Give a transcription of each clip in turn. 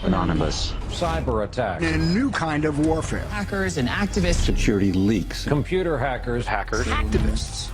Anonymous. Cyber attacks. A new kind of warfare. Hackers and activists. Security leaks. Computer hackers. Hackers. Activists.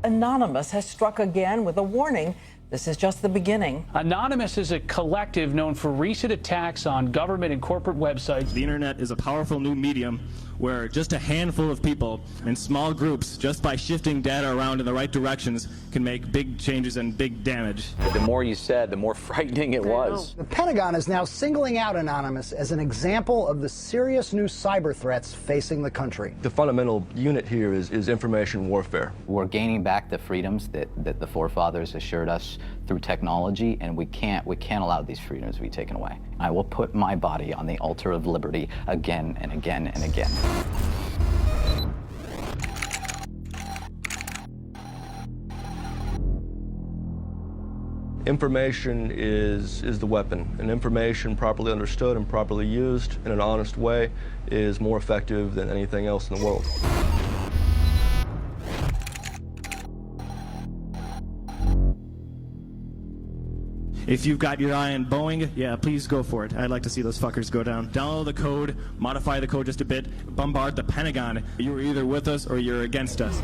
Anonymous has struck again with a warning. This is just the beginning. Anonymous is a collective known for recent attacks on government and corporate websites. The internet is a powerful new medium where just a handful of people in small groups, just by shifting data around in the right directions, can make big changes and big damage. The more you said, the more frightening it was. The Pentagon is now singling out Anonymous as an example of the serious new cyber threats facing the country. The fundamental unit here is information warfare. We're gaining back the freedoms that the forefathers assured us through technology, and we can't allow these freedoms to be taken away. I will put my body on the altar of liberty again and again and again. Information is the weapon, and information properly understood and properly used in an honest way is more effective than anything else in the world. If you've got your eye on Boeing, yeah, please go for it. I'd like to see those fuckers go down. Download the code, modify the code just a bit, bombard the Pentagon. You're either with us or you're against us.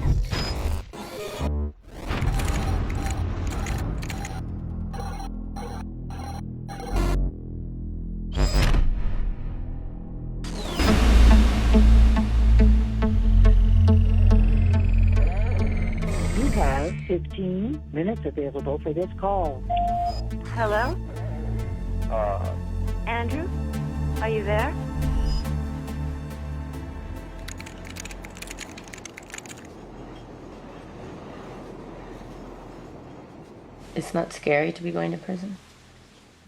You have 15 minutes available for this call. Hello? Andrew? Are you there? It's not scary to be going to prison?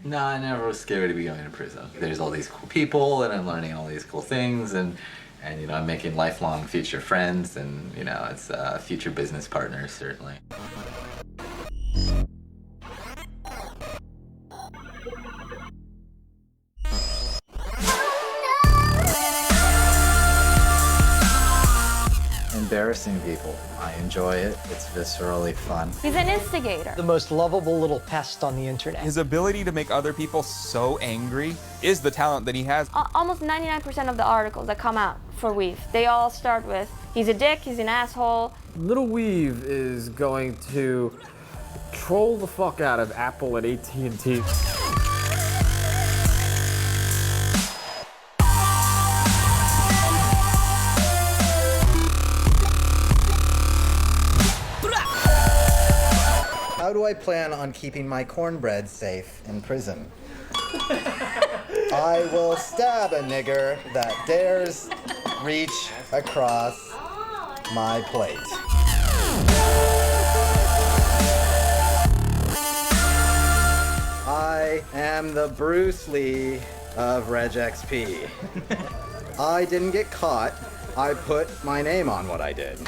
No, I never was scared to be going to prison. There's all these cool people, and I'm learning all these cool things, and you know, I'm making lifelong future friends, and you know, it's future business partners, certainly. Embarrassing people. I enjoy it. It's viscerally fun. He's an instigator. The most lovable little pest on the internet. His ability to make other people so angry is the talent that he has. Almost 99% of the articles that come out for Weave, they all start with, he's a dick, he's an asshole. Little Weave is going to troll the fuck out of Apple and AT&T. How do I plan on keeping my cornbread safe in prison? I will stab a nigger that dares reach across my plate. I am the Bruce Lee of Reg XP. I didn't get caught. I put my name on what I did.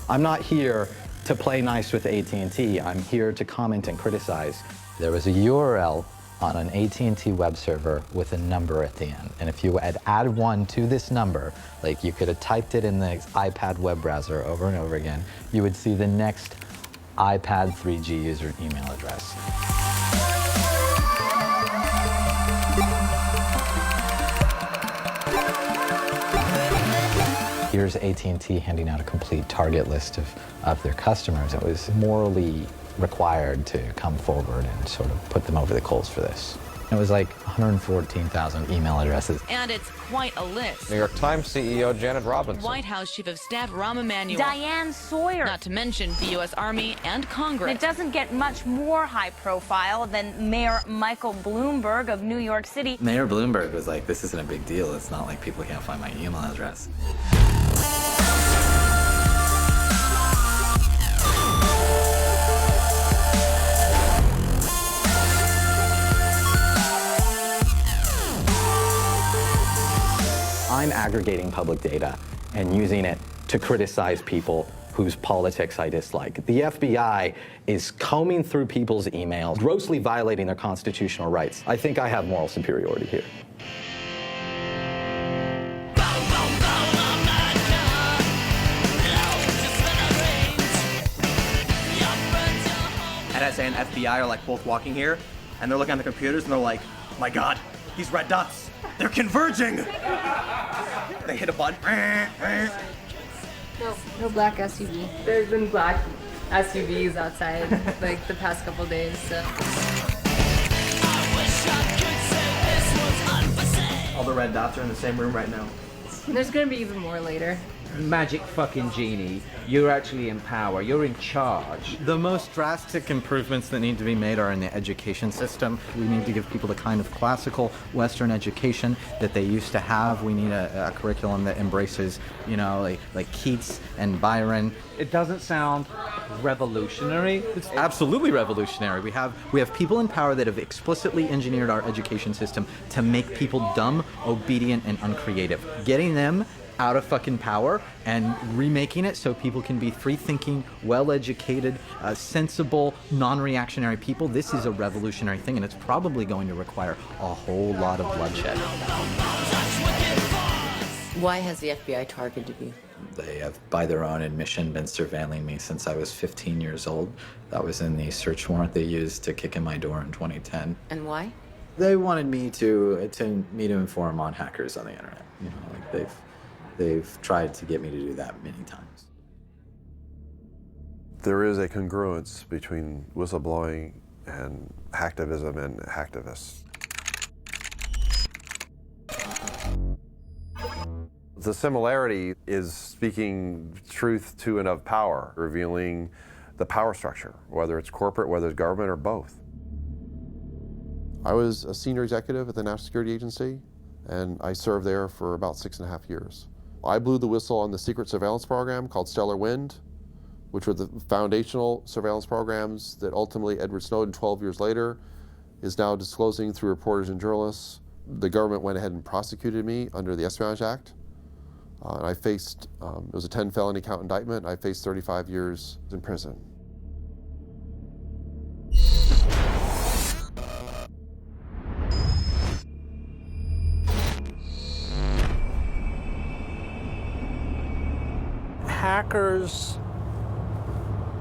I'm not here to play nice with AT&T. I'm here to comment and criticize. There was a URL on an AT&T web server with a number at the end. And if you had added one to this number, like you could have typed it in the iPad web browser over and over again, you would see the next iPad 3G user email address. Here's AT&T handing out a complete target list of their customers. It was morally required to come forward and sort of put them over the coals for this. It was like 114,000 email addresses. And it's quite a list. New York Times CEO Janet Robinson. White House Chief of Staff Rahm Emanuel. Diane Sawyer. Not to mention the U.S. Army and Congress. It doesn't get much more high profile than Mayor Michael Bloomberg of New York City. Mayor Bloomberg was like, this isn't a big deal. It's not like people can't find my email address. I'm aggregating public data and using it to criticize people whose politics I dislike. The FBI is combing through people's emails, grossly violating their constitutional rights. I think I have moral superiority here. NSA and FBI are like both walking here, and they're looking at the computers, and they're like, my God, these red dots, they're converging! They hit a button. No black SUV. There's been black SUVs outside like the past couple days, so. All the red dots are in the same room right now. There's gonna be even more later. Magic fucking genie. You're actually in power. You're in charge. The most drastic improvements that need to be made are in the education system. We need to give people the kind of classical Western education that they used to have. We need a curriculum that embraces, you know, like Keats and Byron. It doesn't sound revolutionary. It's absolutely revolutionary. We have people in power that have explicitly engineered our education system to make people dumb, obedient, and uncreative. Getting them out of fucking power and remaking it so people can be free-thinking, well-educated, sensible, non-reactionary people. This is a revolutionary thing, and it's probably going to require a whole lot of bloodshed. Why has the FBI targeted you? They have, by their own admission, been surveilling me since I was 15 years old. That was in the search warrant they used to kick in my door in 2010. And why? They wanted me to inform on hackers on the internet. You know, like they've tried to get me to do that many times. There is a congruence between whistleblowing and hacktivism and hacktivists. The similarity is speaking truth to and of power, revealing the power structure, whether it's corporate, whether it's government, or both. I was a senior executive at the National Security Agency, and I served there for about 6.5 years. I blew the whistle on the secret surveillance program called Stellar Wind, which were the foundational surveillance programs that ultimately Edward Snowden, 12 years later, is now disclosing through reporters and journalists. The government went ahead and prosecuted me under the Espionage Act. And I faced, it was a 10 felony count indictment, and I faced 35 years in prison. Hackers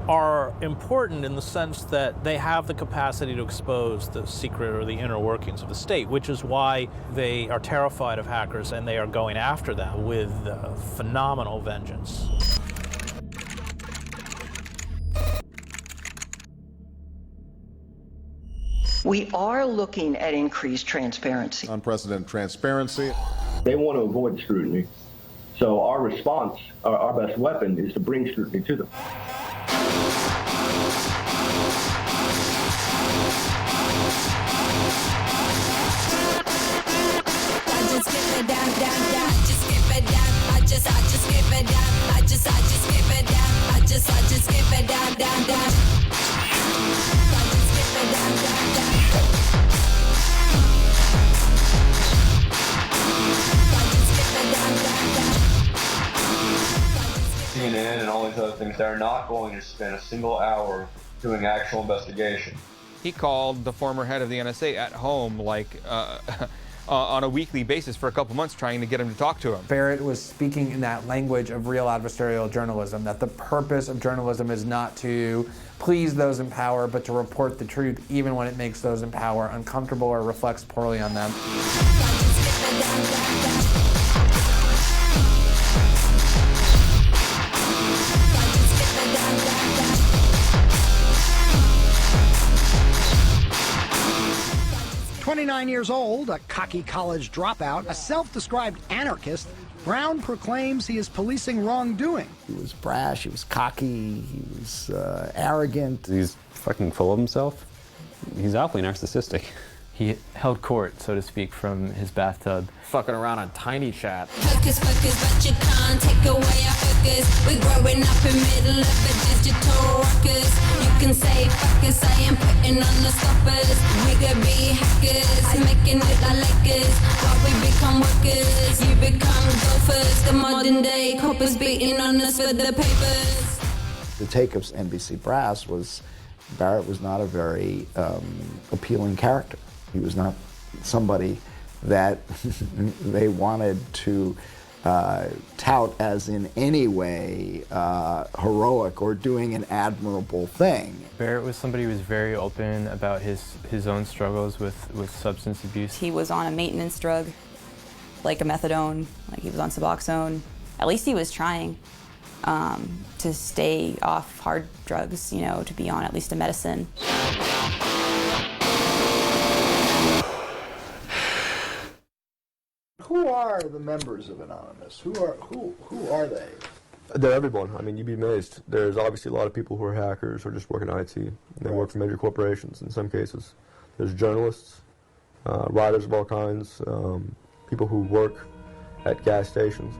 are important in the sense that they have the capacity to expose the secret or the inner workings of the state, which is why they are terrified of hackers and they are going after them with phenomenal vengeance. We are looking at increased transparency. Unprecedented transparency. They want to avoid scrutiny. So our response, our best weapon, is to bring scrutiny to them. CNN and all these other things, they're not going to spend a single hour doing actual investigation. He called the former head of the NSA at home, like, on a weekly basis for a couple months, trying to get him to talk to him. Barrett was speaking in that language of real adversarial journalism, that the purpose of journalism is not to please those in power, but to report the truth, even when it makes those in power uncomfortable or reflects poorly on them. 29 years old, a cocky college dropout, a self-described anarchist, Brown proclaims he is policing wrongdoing. He was brash, he was cocky, he was arrogant. He's fucking full of himself. He's awfully narcissistic. He held court, so to speak, from his bathtub. Fucking around on Tiny Chat. Focus, but you can't take away our focus. We're growing up in middle of a digital ruckus. You can say fuck us, I am putting on the stoppers. We could be hackers, making it like Lakers. While we become workers, you become golfers. The modern day coppers beating on us for the papers. The take of NBC Brass was Barrett was not a very appealing character. He was not somebody that they wanted to tout as in any way heroic or doing an admirable thing. Barrett was somebody who was very open about his own struggles with substance abuse. He was on a maintenance drug, like a methadone, like he was on Suboxone. At least he was trying to stay off hard drugs, you know, to be on at least a medicine. Who are the members of Anonymous? Who are they? They're everyone. I mean, you'd be amazed. There's obviously a lot of people who are hackers or just work in IT. They work for major corporations in some cases. There's journalists, writers of all kinds, people who work at gas stations.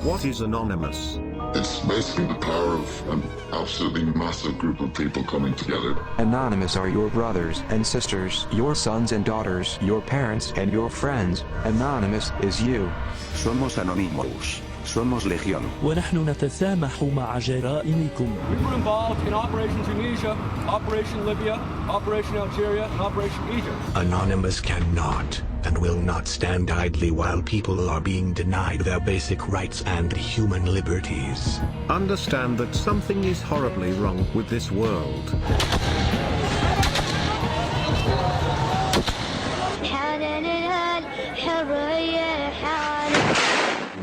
What is Anonymous? It's basically the power of an absolutely massive group of people coming together. Anonymous are your brothers and sisters, your sons and daughters, your parents and your friends. Anonymous is you. Somos anónimos. Somos legión. ونحن نتسامح مع جرائمكم. We were involved in Operation Tunisia, Operation Libya, Operation Algeria, and Operation Egypt. Anonymous cannot and will not stand idly while people are being denied their basic rights and human liberties. Understand that something is horribly wrong with this world.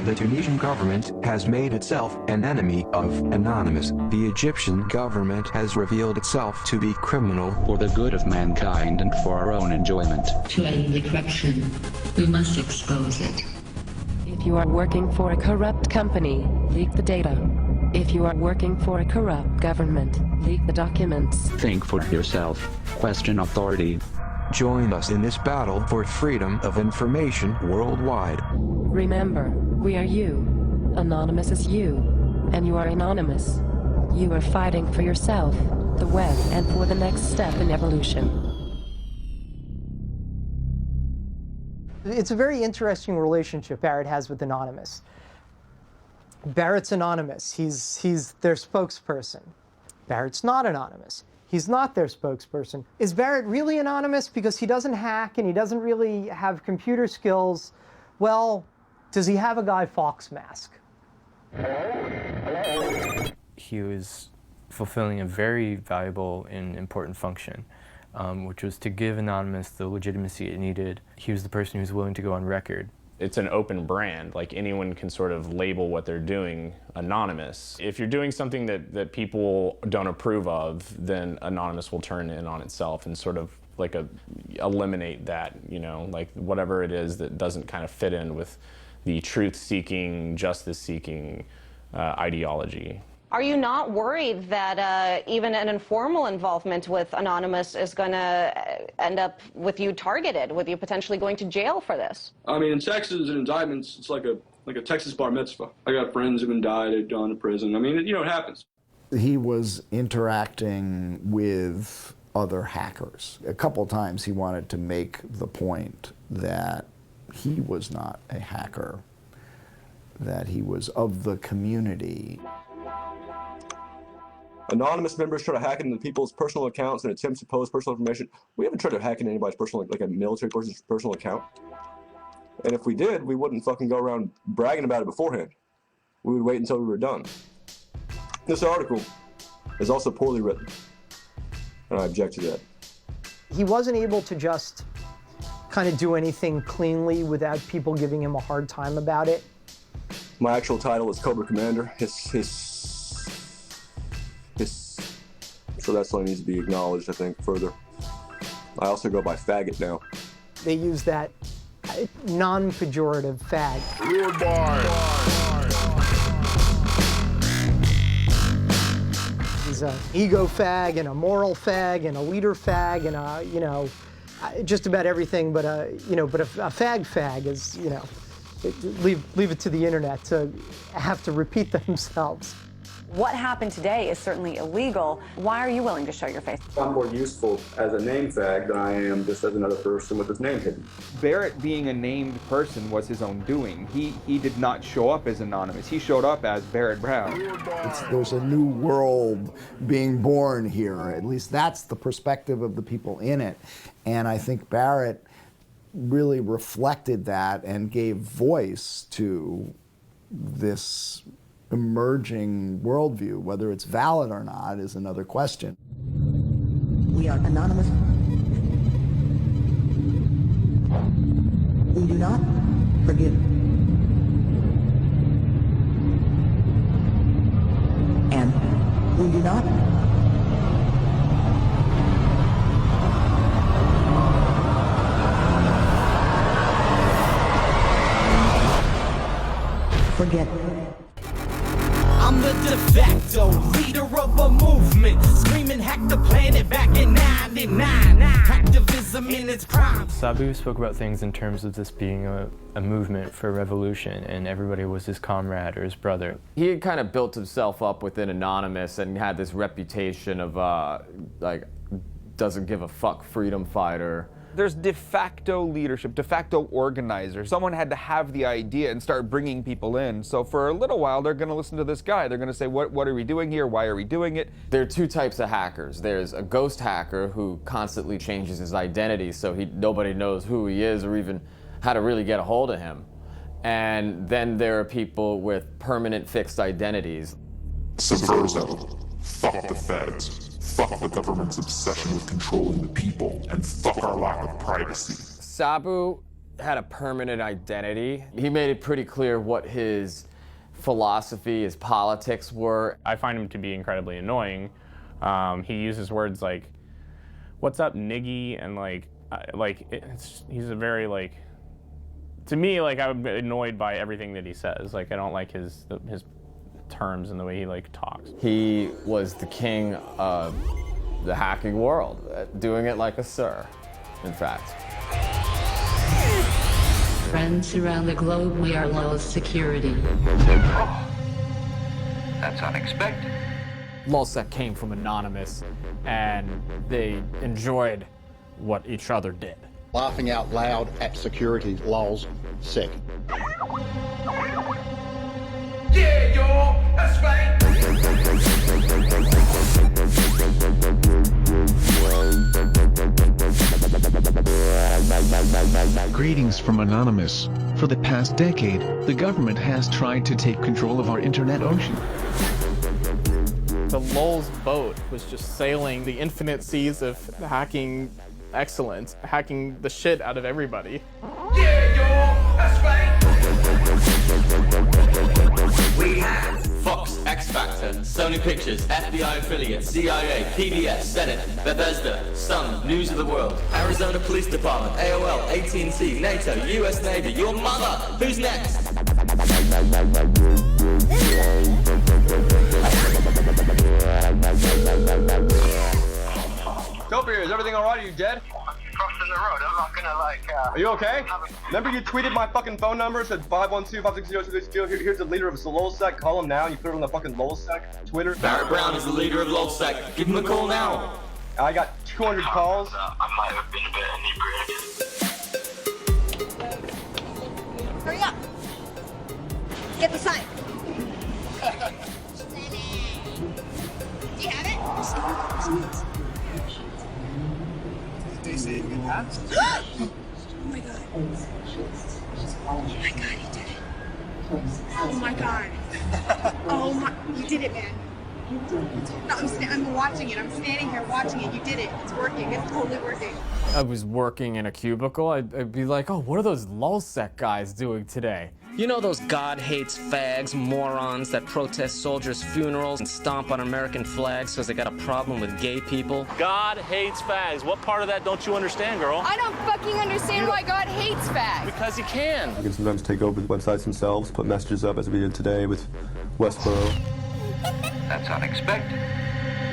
The Tunisian government has made itself an enemy of Anonymous. The Egyptian government has revealed itself to be criminal for the good of mankind and for our own enjoyment. To end the corruption, we must expose it. If you are working for a corrupt company, leak the data. If you are working for a corrupt government, leak the documents. Think for yourself. Question authority. Join us in this battle for freedom of information worldwide. Remember, we are you. Anonymous is you. And you are anonymous. You are fighting for yourself, the web, and for the next step in evolution. It's a very interesting relationship Barrett has with Anonymous. Barrett's anonymous. He's their spokesperson. Barrett's not anonymous. He's not their spokesperson. Is Barrett really anonymous because he doesn't hack and he doesn't really have computer skills? Well, does he have a Guy Fawkes mask? He was fulfilling a very valuable and important function, which was to give Anonymous the legitimacy it needed. He was the person who was willing to go on record. It's an open brand, like anyone can sort of label what they're doing anonymous. If you're doing something that people don't approve of, then Anonymous will turn in on itself and sort of like eliminate that, you know, like whatever it is that doesn't kind of fit in with the truth-seeking, justice-seeking ideology. Are you not worried that even an informal involvement with Anonymous is going to end up with you targeted, with you potentially going to jail for this? I mean, in Texas and indictments, it's like a Texas bar mitzvah. I got friends who've been died, they've gone to prison. I mean, it happens. He was interacting with other hackers. A couple times he wanted to make the point that he was not a hacker, that he was of the community. Anonymous members try to hack into people's personal accounts and attempts to post personal information. We haven't tried to hack into anybody's personal, like a military person's personal account. And if we did, we wouldn't fucking go around bragging about it beforehand. We would wait until we were done. This article is also poorly written, and I object to that. He wasn't able to just kind of do anything cleanly without people giving him a hard time about it. My actual title is Cobra Commander. So that's something that needs to be acknowledged, I think, further. I also go by faggot now. They use that non-pejorative fag. He's an ego fag and a moral fag and a leader fag and a, you know, just about everything but a, you know, but a fag is, you know, leave it to the internet to have to repeat themselves. What happened today is certainly illegal. Why are you willing to show your face? I'm more useful as a name fag than I am just as another person with his name hidden. Barrett being a named person was his own doing. He did not show up as Anonymous. He showed up as Barrett Brown. There's a new world being born here. At least that's the perspective of the people in it. And I think Barrett really reflected that and gave voice to this emerging worldview. Whether it's valid or not is another question. We are anonymous. We do not forgive. And we do not forget. I'm the de facto leader of a movement, screaming hack the planet back in 99. Activism in its prime. Sabu spoke about things in terms of this being a movement for revolution, and everybody was his comrade or his brother. He had kind of built himself up within Anonymous and had this reputation of like, doesn't give a fuck freedom fighter. There's de facto leadership, de facto organizers. Someone had to have the idea and start bringing people in. So for a little while, they're going to listen to this guy. They're going to say, what are we doing here? Why are we doing it? There are two types of hackers. There's a ghost hacker who constantly changes his identity so nobody knows who he is or even how to really get a hold of him. And then there are people with permanent fixed identities. Subversive. Fuck the feds. Fuck the government's obsession with controlling the people, and fuck our lack of privacy. Sabu had a permanent identity. He made it pretty clear what his philosophy, his politics were. I find him to be incredibly annoying. He uses words like, "What's up, niggy?" and he's a very to me, I'm annoyed by everything that he says. I don't like his terms and the way he talks. He was the king of the hacking world, doing it like a sir, in fact. Friends around the globe, we are lowest security. That's unexpected. LulzSec came from Anonymous, and they enjoyed what each other did. Laughing out loud at security, LulzSec. Yeah, yo, that's right. Greetings from Anonymous. For the past decade, the government has tried to take control of our internet ocean. The Lulz boat was just sailing the infinite seas of hacking excellence, hacking the shit out of everybody. Yeah, yo, that's right. We have Fox, X Factor, Sony Pictures, FBI affiliate, CIA, PBS, Senate, Bethesda, Sun, News of the World, Arizona Police Department, AOL, AT&T, NATO, US Navy, your mother. Who's next? Topiary, is everything alright? Are you dead? Crossing the road, I'm not gonna Are you okay? Remember you tweeted my fucking phone number, said 512-560-262. Here's the leader of LulzSec, call him now, and you put it on the fucking LulzSec Twitter. Barrett Brown is the leader of LulzSec. Give him a call now. I got 200 calls. I might have been a bit inebriated. Hurry up! Get the sign. Do you have it? They say it has. Oh my god. Oh my god, you did it. Oh my god. Oh my, you did it, man. No, I'm watching it. I'm standing here watching it. You did it. It's working. It's totally working. I was working in a cubicle, I'd be like, oh, what are those LulzSec guys doing today? You know those God hates fags morons that protest soldiers' funerals and stomp on American flags because they got a problem with gay people? God hates fags. What part of that don't you understand, girl? I don't fucking understand why God hates fags. Because he can. You can sometimes take over the websites themselves, put messages up as we did today with Westboro. That's unexpected.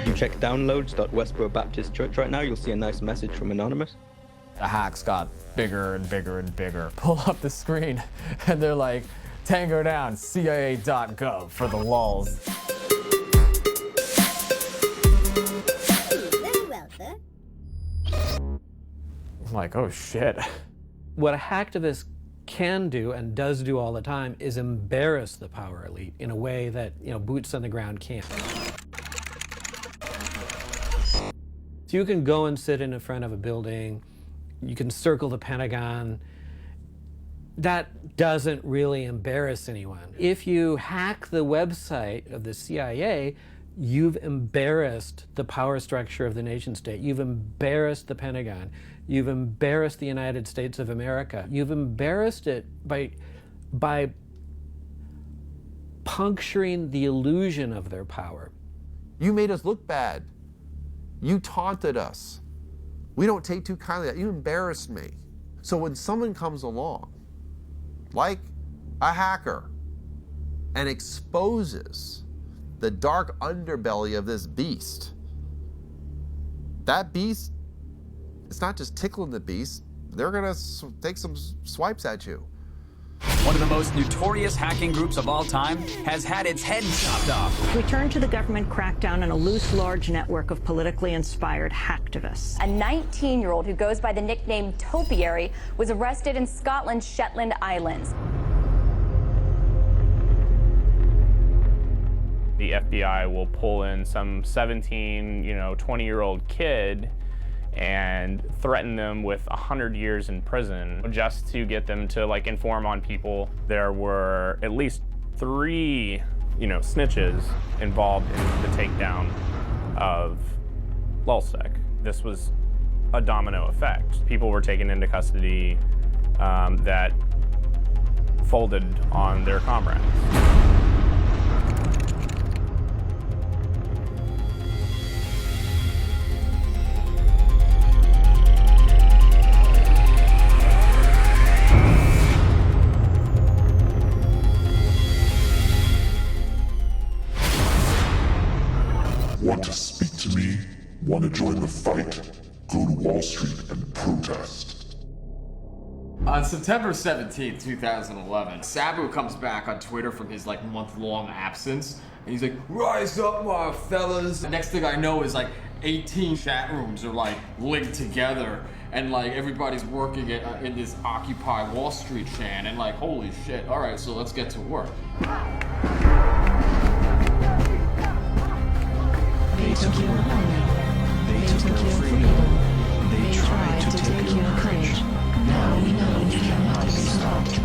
You check downloads.Westboro Baptist Church right now, you'll see a nice message from Anonymous. The hacks got bigger and bigger and bigger. Pull up the screen, and they're like, Tango down, CIA.gov for the lulz. Very well, sir. I'm like, oh shit. What a hacktivist can do and does do all the time is embarrass the power elite in a way that, boots on the ground can't. So you can go and sit in front of a building You can circle the Pentagon. That doesn't really embarrass anyone. If you hack the website of the CIA, you've embarrassed the power structure of the nation state. You've embarrassed the Pentagon. You've embarrassed the United States of America. You've embarrassed it by puncturing the illusion of their power. You made us look bad. You taunted us. We don't take too kindly to that. You embarrassed me. So when someone comes along, like a hacker, and exposes the dark underbelly of this beast, that beast, it's not just tickling the beast, they're gonna take some swipes at you. One of the most notorious hacking groups of all time has had its head chopped off. We turn to the government crackdown on a loose, large network of politically inspired hacktivists. A 19-year-old who goes by the nickname Topiary was arrested in Scotland's Shetland Islands. The FBI will pull in some 17, 20-year-old kid and threaten them with 100 years in prison just to get them to inform on people. There were at least 3, snitches involved in the takedown of Lulzsec. This was a domino effect. People were taken into custody that folded on their comrades. Want to speak to me? Want to join the fight? Go to Wall Street and protest. On September 17, 2011, Sabu comes back on Twitter from his month-long absence, and he's like, "Rise up, my fellas." The next thing I know is 18 chat rooms are linked together, and everybody's working in this Occupy Wall Street chant, and holy shit, all right, so let's get to work. They took your home. They took your freedom. They tried to take your courage. Now we know you cannot be stopped.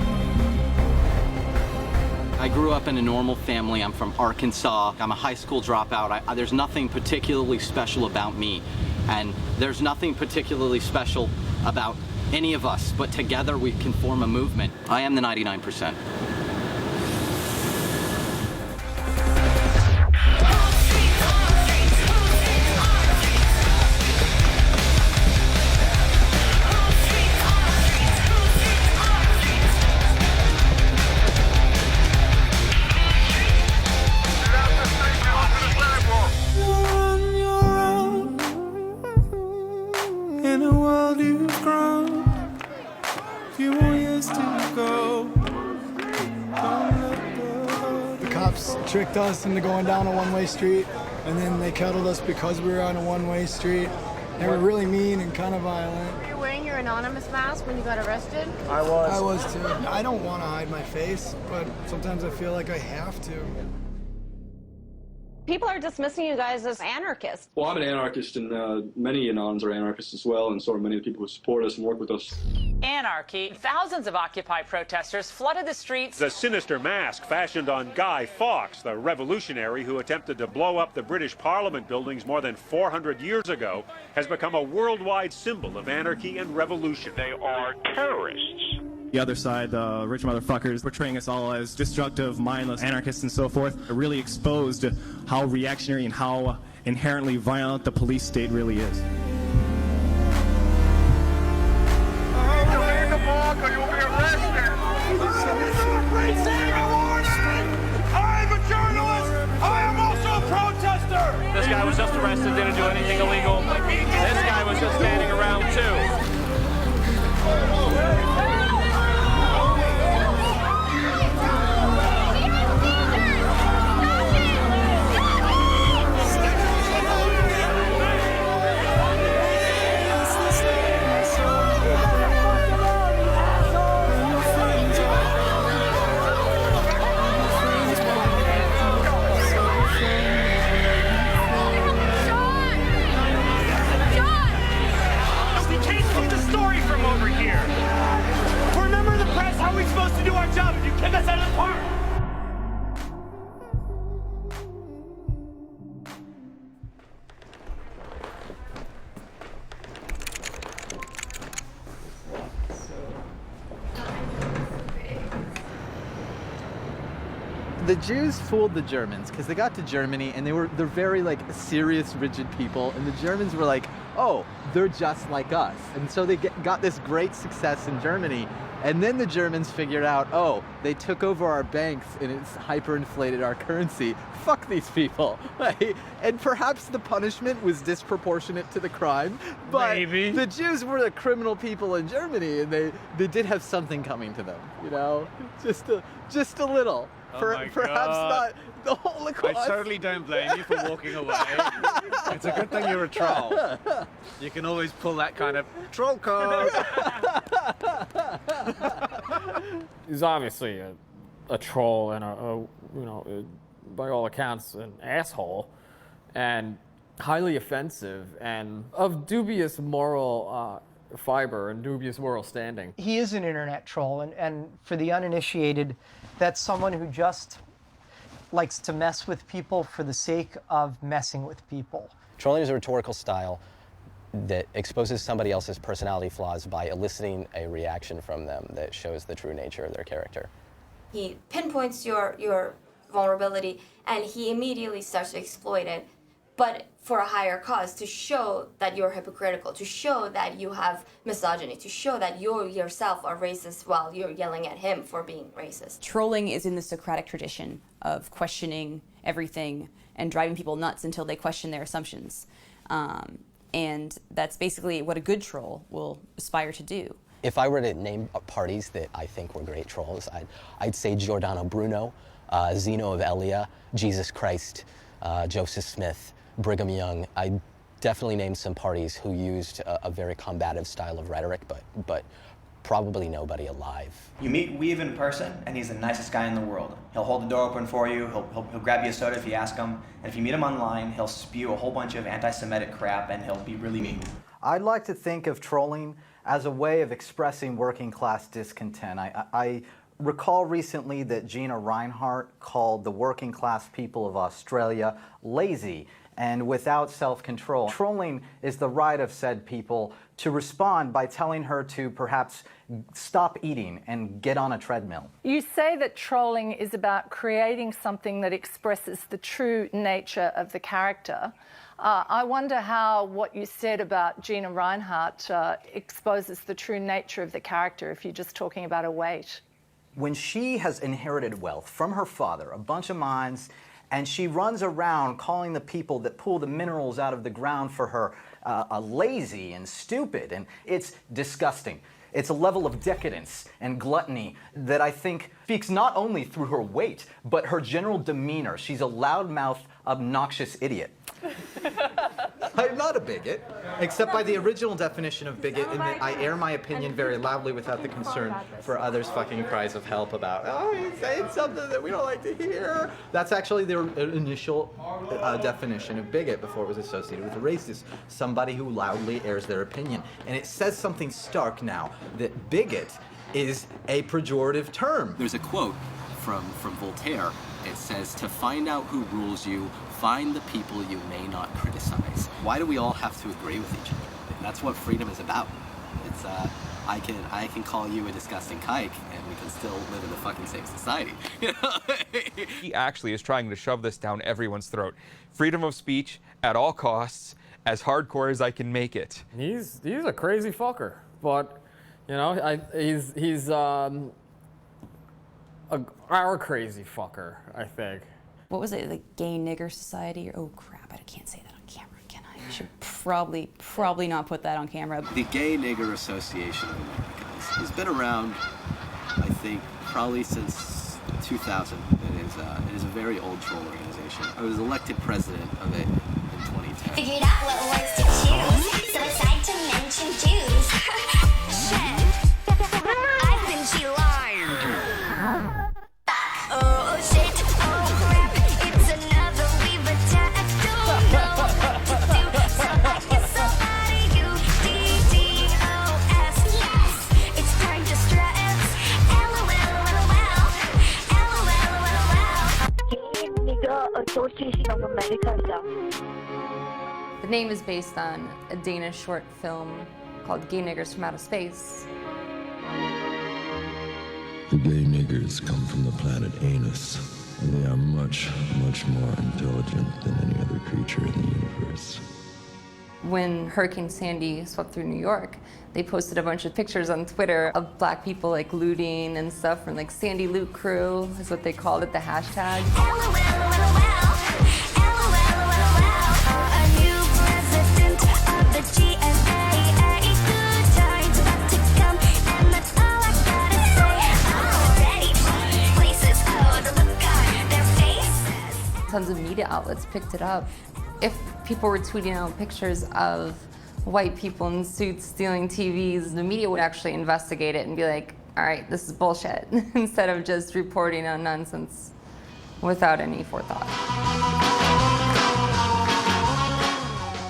I grew up in a normal family. I'm from Arkansas. I'm a high school dropout. There's nothing particularly special about me. And there's nothing particularly special about any of us. But together we can form a movement. I am the 99%. In a world you've grown, few more years to go. The cops tricked us into going down a one-way street, and then they kettled us because we were on a one-way street. They were really mean and kind of violent. Were you wearing your anonymous mask when you got arrested? I was too. I don't want to hide my face, but sometimes I feel like I have to. People are dismissing you guys as anarchists. Well, I'm an anarchist, and many Anons are anarchists as well, and so are many of the people who support us and work with us. Anarchy. Thousands of Occupy protesters flooded the streets. The sinister mask fashioned on Guy Fawkes, the revolutionary who attempted to blow up the British Parliament buildings more than 400 years ago, has become a worldwide symbol of anarchy and revolution. They are terrorists. The other side, the rich motherfuckers, portraying us all as destructive, mindless anarchists and so forth, really exposed how reactionary and how inherently violent the police state really is. I'm a journalist! I am also a protester! This guy was just arrested, didn't do anything illegal. This guy was just standing around too. The Jews fooled the Germans because they got to Germany and they're very like serious, rigid people, and the Germans were like, oh, they're just like us, and so they got this great success in Germany. And then the Germans figured out, oh, they took over our banks and it's hyperinflated our currency. Fuck these people. Right? And perhaps the punishment was disproportionate to the crime, but Maybe. The Jews were the criminal people in Germany, and they did have something coming to them, you know, just a little. Perhaps not the Holocaust. I certainly don't blame you for walking away. It's a good thing you're a troll. You can always pull that kind of troll card. He's obviously a troll and by all accounts, an asshole, and highly offensive and of dubious moral fiber and dubious moral standing. He is an internet troll, and for the uninitiated, that's someone who just likes to mess with people for the sake of messing with people. Trolling is a rhetorical style that exposes somebody else's personality flaws by eliciting a reaction from them that shows the true nature of their character. He pinpoints your vulnerability and he immediately starts to exploit it, but for a higher cause, to show that you're hypocritical, to show that you have misogyny, to show that you yourself are racist while you're yelling at him for being racist. Trolling is in the Socratic tradition of questioning everything and driving people nuts until they question their assumptions. And that's basically what a good troll will aspire to do. If I were to name parties that I think were great trolls, I'd say Giordano Bruno, Zeno of Elia, Jesus Christ, Joseph Smith, Brigham Young. I definitely named some parties who used a very combative style of rhetoric, but probably nobody alive. You meet Weave in person, and he's the nicest guy in the world. He'll hold the door open for you, he'll grab you a soda if you ask him, and if you meet him online, he'll spew a whole bunch of anti-Semitic crap, and he'll be really mean. I'd like to think of trolling as a way of expressing working class discontent. I recall recently that Gina Reinhart called the working class people of Australia lazy and without self-control. Trolling is the right of said people to respond by telling her to perhaps stop eating and get on a treadmill. You say that trolling is about creating something that expresses the true nature of the character. I wonder how what you said about Gina Reinhart exposes the true nature of the character if you're just talking about her weight. When she has inherited wealth from her father, a bunch of mines, and she runs around calling the people that pull the minerals out of the ground for her lazy and stupid, and it's disgusting. It's a level of decadence and gluttony that I think speaks not only through her weight, but her general demeanor. She's a loudmouth, obnoxious idiot. I'm not a bigot, except by the original definition of bigot, in that I air my opinion very loudly without the concern for others' fucking cries of help about, oh, he's saying something that we don't like to hear. That's actually the initial definition of bigot before it was associated with a racist, somebody who loudly airs their opinion. And it says something stark now, that bigot is a pejorative term. There's a quote from Voltaire. It says, to find out who rules you, find the people you may not criticize. Why do we all have to agree with each other? And that's what freedom is about. It's, I can call you a disgusting kike, and we can still live in the fucking same society. You know? He actually is trying to shove this down everyone's throat. Freedom of speech at all costs, as hardcore as I can make it. He's a crazy fucker, but you know, he's our crazy fucker, I think. What was it, the Gay Nigger Society? Oh crap, I can't say that on camera, can I? I should probably not put that on camera. The Gay Nigger Association of America has been around, I think, probably since 2000. It is a very old troll organization. I was elected president of it in 2010. Figured out what words to choose, so it's time to mention Jews. Shit, I think she lied. Oh shit, oh crap, it's another we've attacked. Don't know what to do, so I get so out of you. DDOS, yes, it's time to stress. LOL, Nigger Association of America. The name is based on a Danish short film called Gay Niggers from Outer Space. The gay niggers come from the planet Anus. They are much, much more intelligent than any other creature in the universe. When Hurricane Sandy swept through New York, they posted a bunch of pictures on Twitter of black people like looting and stuff from like Sandy Loot Crew is what they called it, the hashtag. Tons of media outlets picked it up. If people were tweeting out pictures of white people in suits stealing TVs, the media would actually investigate it and be like, all right, this is bullshit, instead of just reporting on nonsense without any forethought.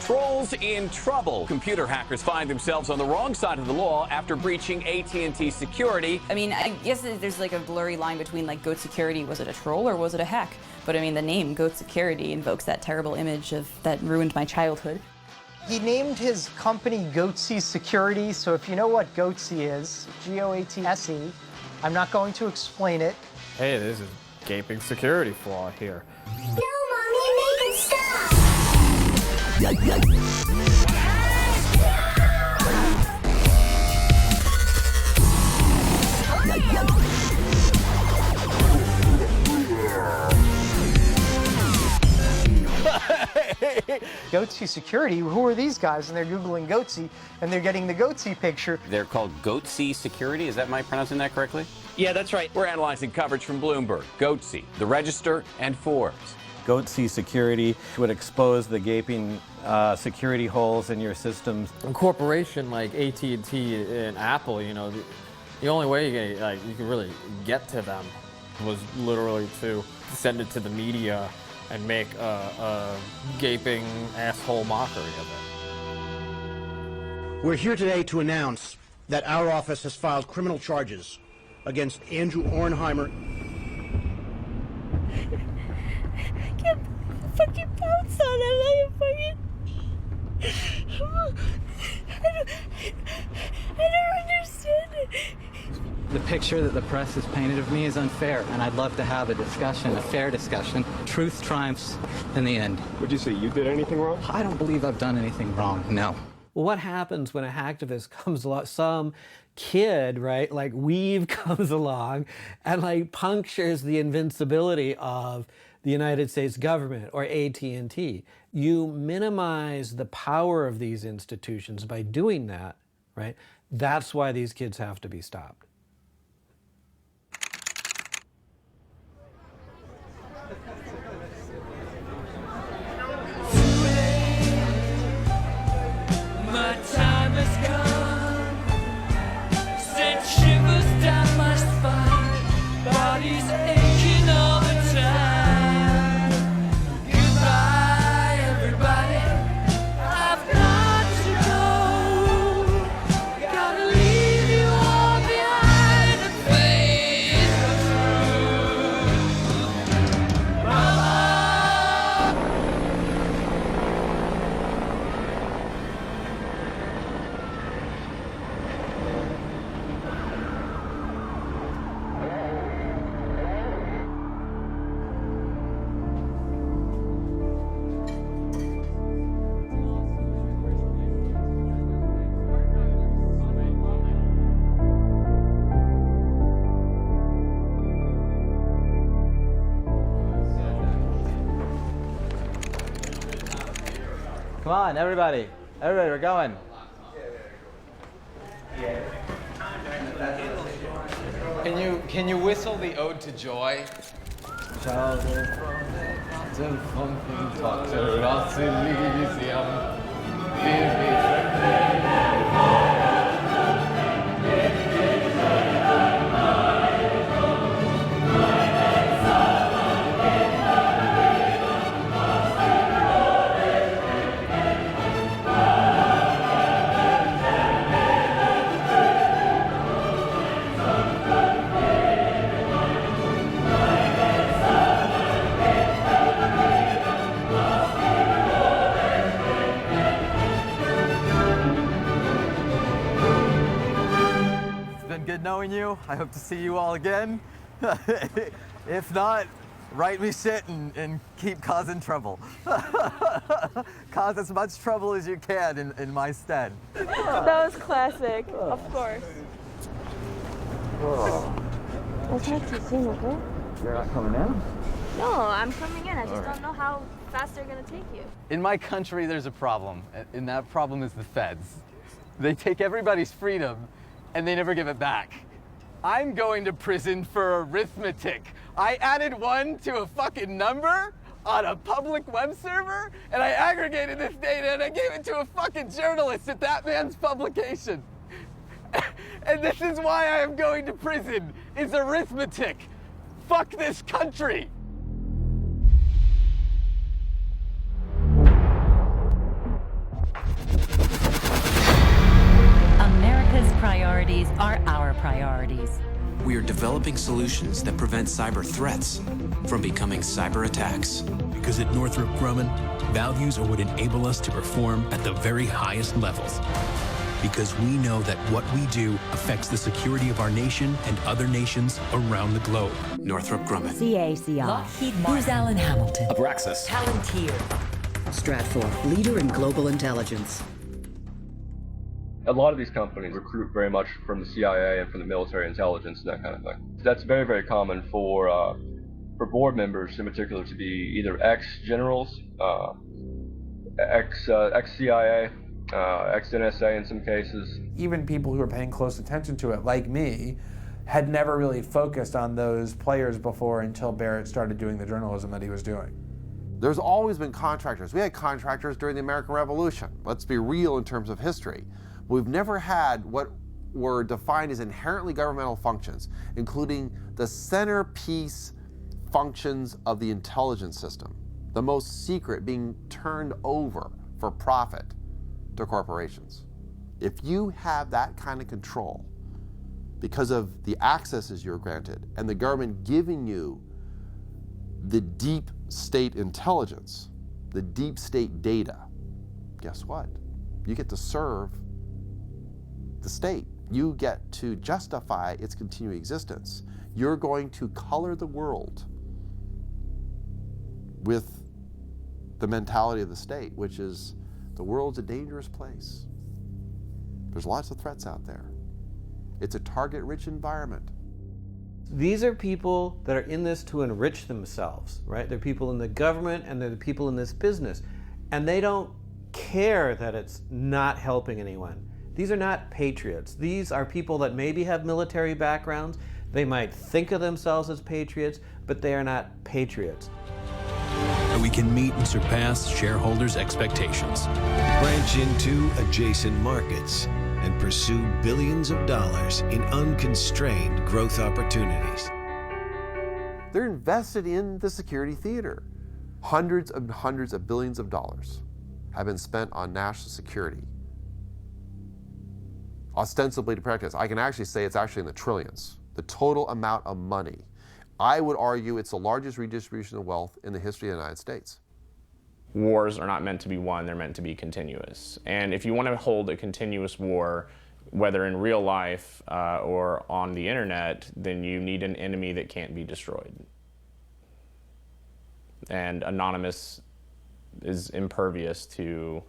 Trolls in trouble. Computer hackers find themselves on the wrong side of the law after breaching AT&T security. I mean, I guess there's like a blurry line between like Goat Security, was it a troll or was it a hack? But I mean, the name Goat Security invokes that terrible image of that ruined my childhood. He named his company Goatsy Security, so if you know what Goatsy is, G-O-A-T-S-E, I'm not going to explain it. Hey, there's a gaping security flaw here. No, Mommy, make it stop! Goatsy Security, who are these guys? And they're Googling Goatsy, and they're getting the Goatsy picture. They're called Goatsy Security. Is that my pronouncing that correctly? Yeah, that's right. We're analyzing coverage from Bloomberg, Goatsy, The Register, and Forbes. Goatsy Security would expose the gaping security holes in your systems. A corporation like AT&T and Apple, you know, the only way you could really get to them was literally to send it to the media and make a gaping asshole mockery of it. We're here today to announce that our office has filed criminal charges against Andrew Ornheimer. I can't fucking bounce on him. I don't understand it. The picture that the press has painted of me is unfair, and I'd love to have a discussion, a fair discussion. Truth triumphs in the end. Would you say you did anything wrong? I don't believe I've done anything wrong, no. Well, what happens when a hacktivist comes along, some kid, right, like Weave comes along and like punctures the invincibility of the United States government or AT&T. You minimize the power of these institutions by doing that, right? That's why these kids have to be stopped. My time has come, sent shivers down my spine, body's aching all the time. Goodbye, everybody, I've got to go. Gotta leave you all behind and face the truth. Mama. Come on, everybody. Everybody, we're going. Can you whistle the Ode to Joy? It's been good knowing you. I hope to see you all again. If not, write me shit and keep causing trouble. Cause as much trouble as you can in my stead. That was classic, of course. That's not too soon, okay? You're not coming in? No, I'm coming in. I just don't know how fast they're gonna take you. In my country, there's a problem, and that problem is the feds. They take everybody's freedom, and they never give it back. I'm going to prison for arithmetic. I added 1 to a fucking number on a public web server, and I aggregated this data, and I gave it to a fucking journalist at that man's publication. And this is why I am going to prison, is arithmetic. Fuck this country. America's priorities are our priorities. We are developing solutions that prevent cyber threats from becoming cyber attacks. Because at Northrop Grumman, values are what enable us to perform at the very highest levels. Because we know that what we do affects the security of our nation and other nations around the globe. Northrop Grumman. CACI. Lockheed Martin. Booz Allen Hamilton. Abraxas. Palantir. Stratfor, leader in global intelligence. A lot of these companies recruit very much from the CIA and from the military intelligence and that kind of thing. That's very, very common for board members in particular to be either ex-generals, ex-CIA, ex-NSA in some cases. Even people who are paying close attention to it, like me, had never really focused on those players before until Barrett started doing the journalism that he was doing. There's always been contractors. We had contractors during the American Revolution. Let's be real in terms of history. We've never had what were defined as inherently governmental functions, including the centerpiece functions of the intelligence system, the most secret being turned over for profit to corporations. If you have that kind of control because of the accesses you're granted and the government giving you the deep state intelligence, the deep state data, guess what? You get to serve the state. You get to justify its continuing existence. You're going to color the world with the mentality of the state, which is the world's a dangerous place. There's lots of threats out there. It's a target-rich environment. These are people that are in this to enrich themselves, right? They're people in the government and they're the people in this business. And they don't care that it's not helping anyone. These are not patriots. These are people that maybe have military backgrounds. They might think of themselves as patriots, but they are not patriots. We can meet and surpass shareholders' expectations. Branch into adjacent markets and pursue billions of dollars in unconstrained growth opportunities. They're invested in the security theater. Hundreds of billions of dollars have been spent on national security, ostensibly to protect us. I can actually say it's actually in the trillions, the total amount of money. I would argue it's the largest redistribution of wealth in the history of the United States. Wars are not meant to be won, they're meant to be continuous. And if you want to hold a continuous war, whether in real life or on the internet, then you need an enemy that can't be destroyed. And Anonymous is impervious to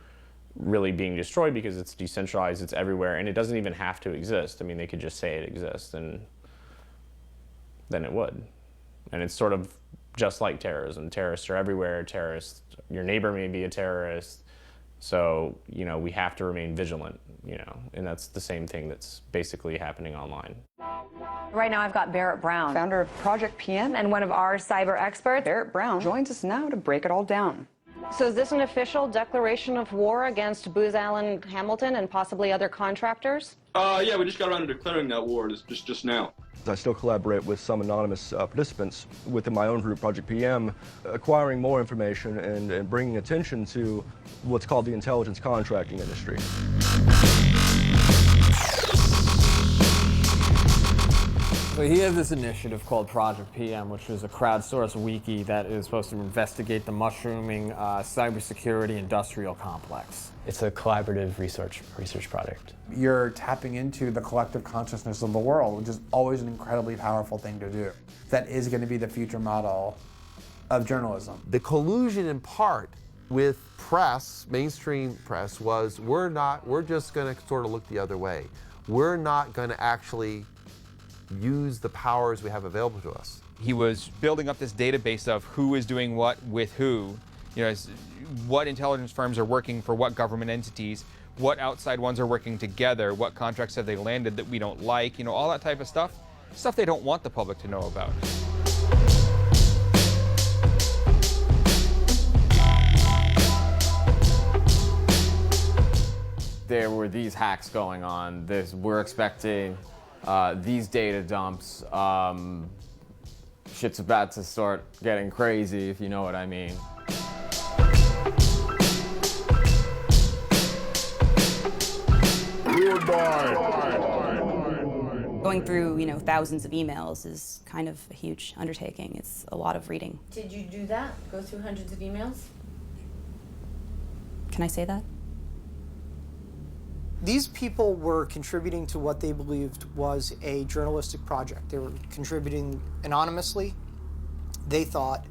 really being destroyed because it's decentralized, it's everywhere, and it doesn't even have to exist. I mean, they could just say it exists, and then it would. And it's sort of just like terrorism. Terrorists are everywhere. Terrorists, your neighbor may be a terrorist. So, you know, we have to remain vigilant, you know, and that's the same thing that's basically happening online. Right now I've got Barrett Brown, founder of Project PM and one of our cyber experts. Barrett Brown joins us now to break it all down. So is this an official declaration of war against Booz Allen Hamilton and possibly other contractors? Yeah, we just got around to declaring that war just now. I still collaborate with some anonymous participants within my own group, Project PM, acquiring more information and bringing attention to what's called the intelligence contracting industry. So he has this initiative called Project PM, which is a crowdsourced wiki that is supposed to investigate the mushrooming cybersecurity industrial complex. It's a collaborative research project. You're tapping into the collective consciousness of the world, which is always an incredibly powerful thing to do. That is going to be the future model of journalism. The collusion in part with press, mainstream press, was we're just going to sort of look the other way. We're not going to actually use the powers we have available to us. He was building up this database of who is doing what with who, you know, what intelligence firms are working for what government entities, what outside ones are working together, what contracts have they landed that we don't like, you know, all that type of stuff they don't want the public to know about. There were these hacks going on. We're expecting these data dumps. Shit's about to start getting crazy, if you know what I mean. Going through, thousands of emails is kind of a huge undertaking. It's a lot of reading. Did you do that? Go through hundreds of emails? Can I say that? These people were contributing to what they believed was a journalistic project. They were contributing anonymously, they thought,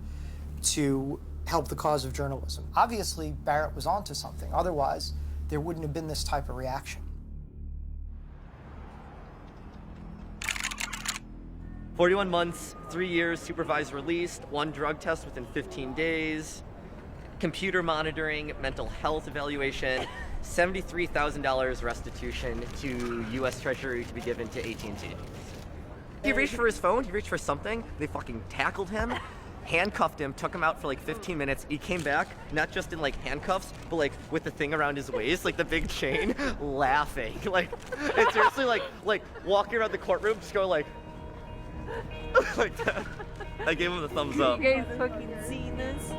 to help the cause of journalism. Obviously, Barrett was onto something. Otherwise, there wouldn't have been this type of reaction. 41 months, 3 years supervised release, 1 drug test within 15 days, computer monitoring, mental health evaluation, $73,000 restitution to U.S. Treasury to be given to AT&T. He reached for his phone, he reached for something, they fucking tackled him, handcuffed him, took him out for like 15 minutes. He came back, not just in like handcuffs, but like with the thing around his waist, like the big chain, laughing. Like, and seriously like walking around the courtroom, just going like that. I gave him the thumbs up. You guys fucking seen this?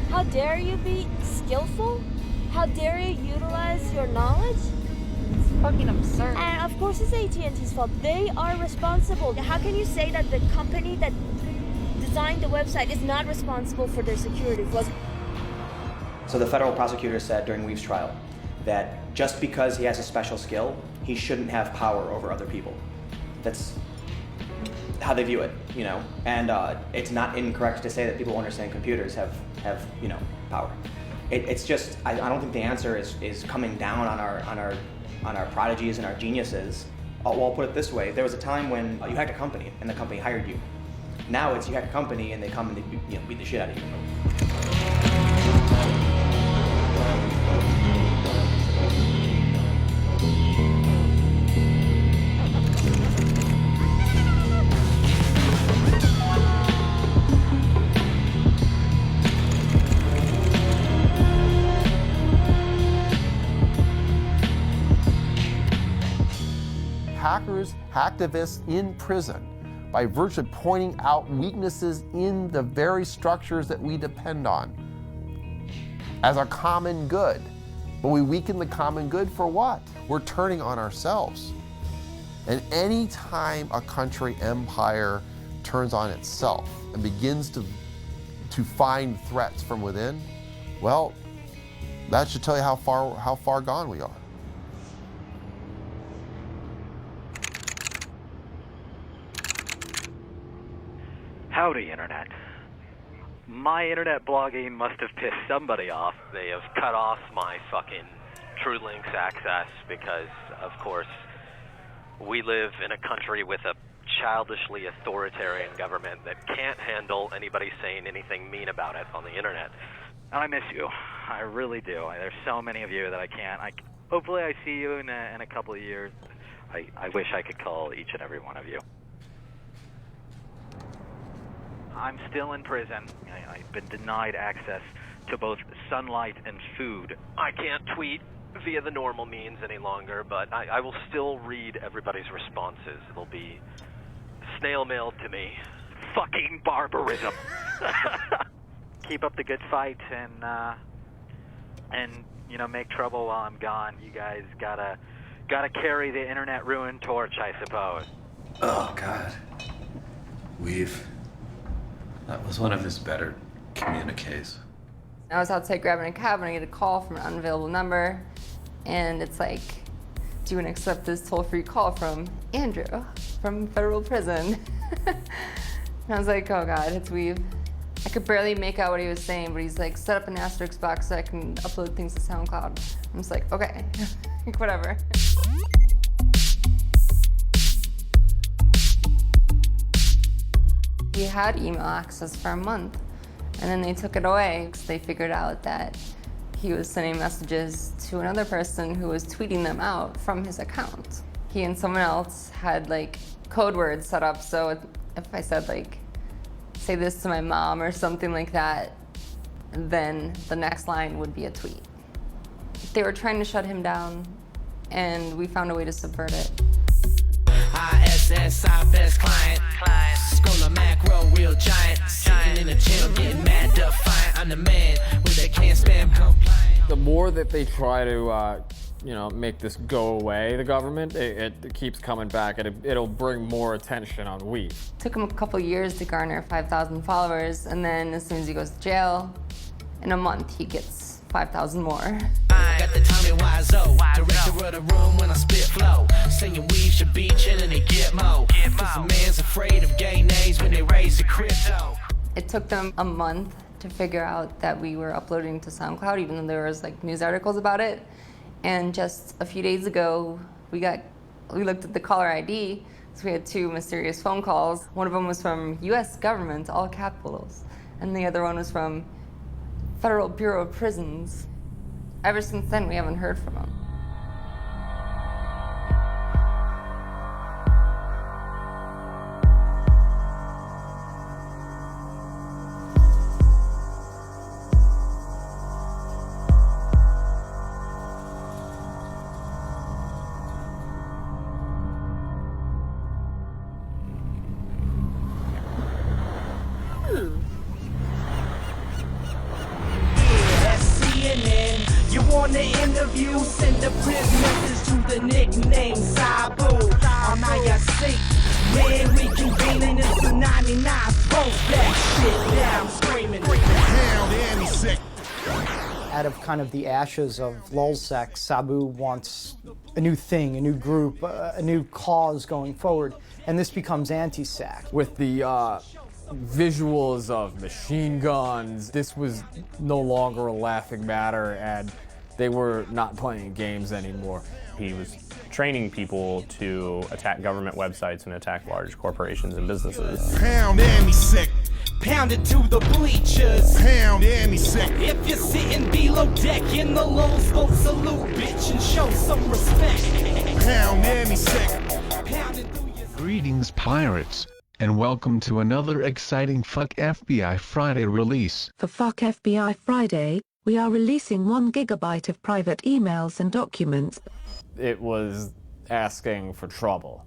How dare you be skillful? How dare you utilize your knowledge? It's fucking absurd. And of course it's AT&T's fault. They are responsible. How can you say that the company that designed the website is not responsible for their security flaws? So the federal prosecutor said during Weave's trial that just because he has a special skill, he shouldn't have power over other people. That's how they view it, and it's not incorrect to say that people who understand computers have power. It's just I don't think the answer is coming down on our prodigies and our geniuses. I'll put it this way: there was a time when you hacked a company and the company hired you. Now it's you hack a company and they come and they beat the shit out of you. Hackers, hacktivists in prison by virtue of pointing out weaknesses in the very structures that we depend on as our common good. But we weaken the common good for what? We're turning on ourselves. And any time a country empire turns on itself and begins to find threats from within, well, that should tell you how far gone we are. Howdy, Internet. My internet blogging must have pissed somebody off. They have cut off my fucking TrueLinks access because, of course, we live in a country with a childishly authoritarian government that can't handle anybody saying anything mean about it on the internet. And I miss you. I really do. There's so many of you that I can't. Hopefully I see you in a couple of years. I wish I could call each and every one of you. I'm still in prison. I've been denied access to both sunlight and food. I can't tweet via the normal means any longer, but I will still read everybody's responses. It'll be snail mailed to me. Fucking barbarism. Keep up the good fight and make trouble while I'm gone. You guys gotta carry the internet ruin torch, I suppose. Oh God, Weave. That was one of his better communiques. I was outside grabbing a cab and I get a call from an unavailable number, and it's like, do you want to accept this toll-free call from Andrew from federal prison? And I was like, oh God, it's Weave. I could barely make out what he was saying, but he's like, set up an asterisk box so I can upload things to SoundCloud. I'm just like, okay, whatever. He had email access for a month, and then they took it away because they figured out that he was sending messages to another person who was tweeting them out from his account. He and someone else had like code words set up, so if I said like, say this to my mom or something like that, then the next line would be a tweet. They were trying to shut him down, and we found a way to subvert it. ISS, best client. Scholar macro, real giant. Sitting in the channel, getting mad defiant. I'm the man with they can't spam compliant. The more that they try to, make this go away, the government, it keeps coming back, and it'll bring more attention on Weave. It took him a couple years to garner 5,000 followers, and then as soon as he goes to jail, in a month he gets 5,000 more. I got the Tommy Wiseau, director of the room when I spit flow. Singing Weave should be chillin' and get mo. Cause a man's afraid of gay names when they raise the crypto. It took them a month to figure out that we were uploading to SoundCloud, even though there was like news articles about it. And just a few days ago, we looked at the caller ID, so we had 2 mysterious phone calls. One of them was from US government, all capitals, and the other one was from Federal Bureau of Prisons. Ever since then, we haven't heard from him. You want the interview? Send a prison message to the nickname Sabu. On IRC, man, reconvening in some 99. Post that shit down, screaming. Pound Annie sick. Out of kind of the ashes of lulzsec, Sabu wants a new thing, a new group, a new cause going forward, and this becomes anti-sac. With the visuals of machine guns, this was no longer a laughing matter, and they were not playing games anymore. He was training people to attack government websites and attack large corporations and businesses. Pound Annie sick. Pound it to the bleachers. Pound Annie sick. If you're sitting below deck in the low spoke, salute, bitch, and show some respect. Pound Annie sick. Pound it through your... Greetings, pirates, and welcome to another exciting Fuck FBI Friday release. For Fuck FBI Friday, we are releasing 1 gigabyte of private emails and documents. It was asking for trouble,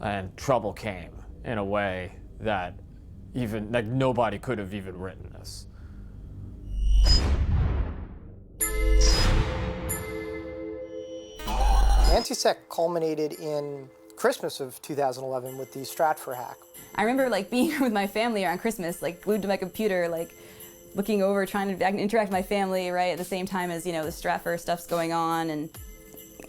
and trouble came in a way that even nobody could have even written this. Anti-sec culminated in Christmas of 2011 with the Stratfor hack. I remember like being with my family around Christmas, like glued to my computer, like looking over, trying to interact with my family, right, at the same time as, the Stratfor stuff's going on. And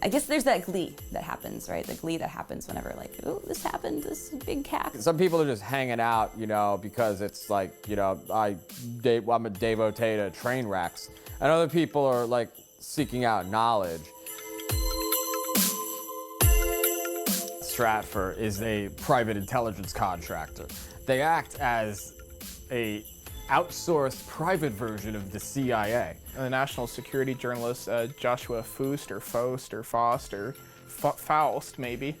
I guess there's that glee that happens, right? The glee that happens whenever, like, oh, this happened, this big hack. Some people are just hanging out, because it's like, I'm a devotee to train wrecks. And other people are like seeking out knowledge. Stratfor is a private intelligence contractor. They act as a outsourced private version of the CIA. The national security journalist Joshua Faust, maybe,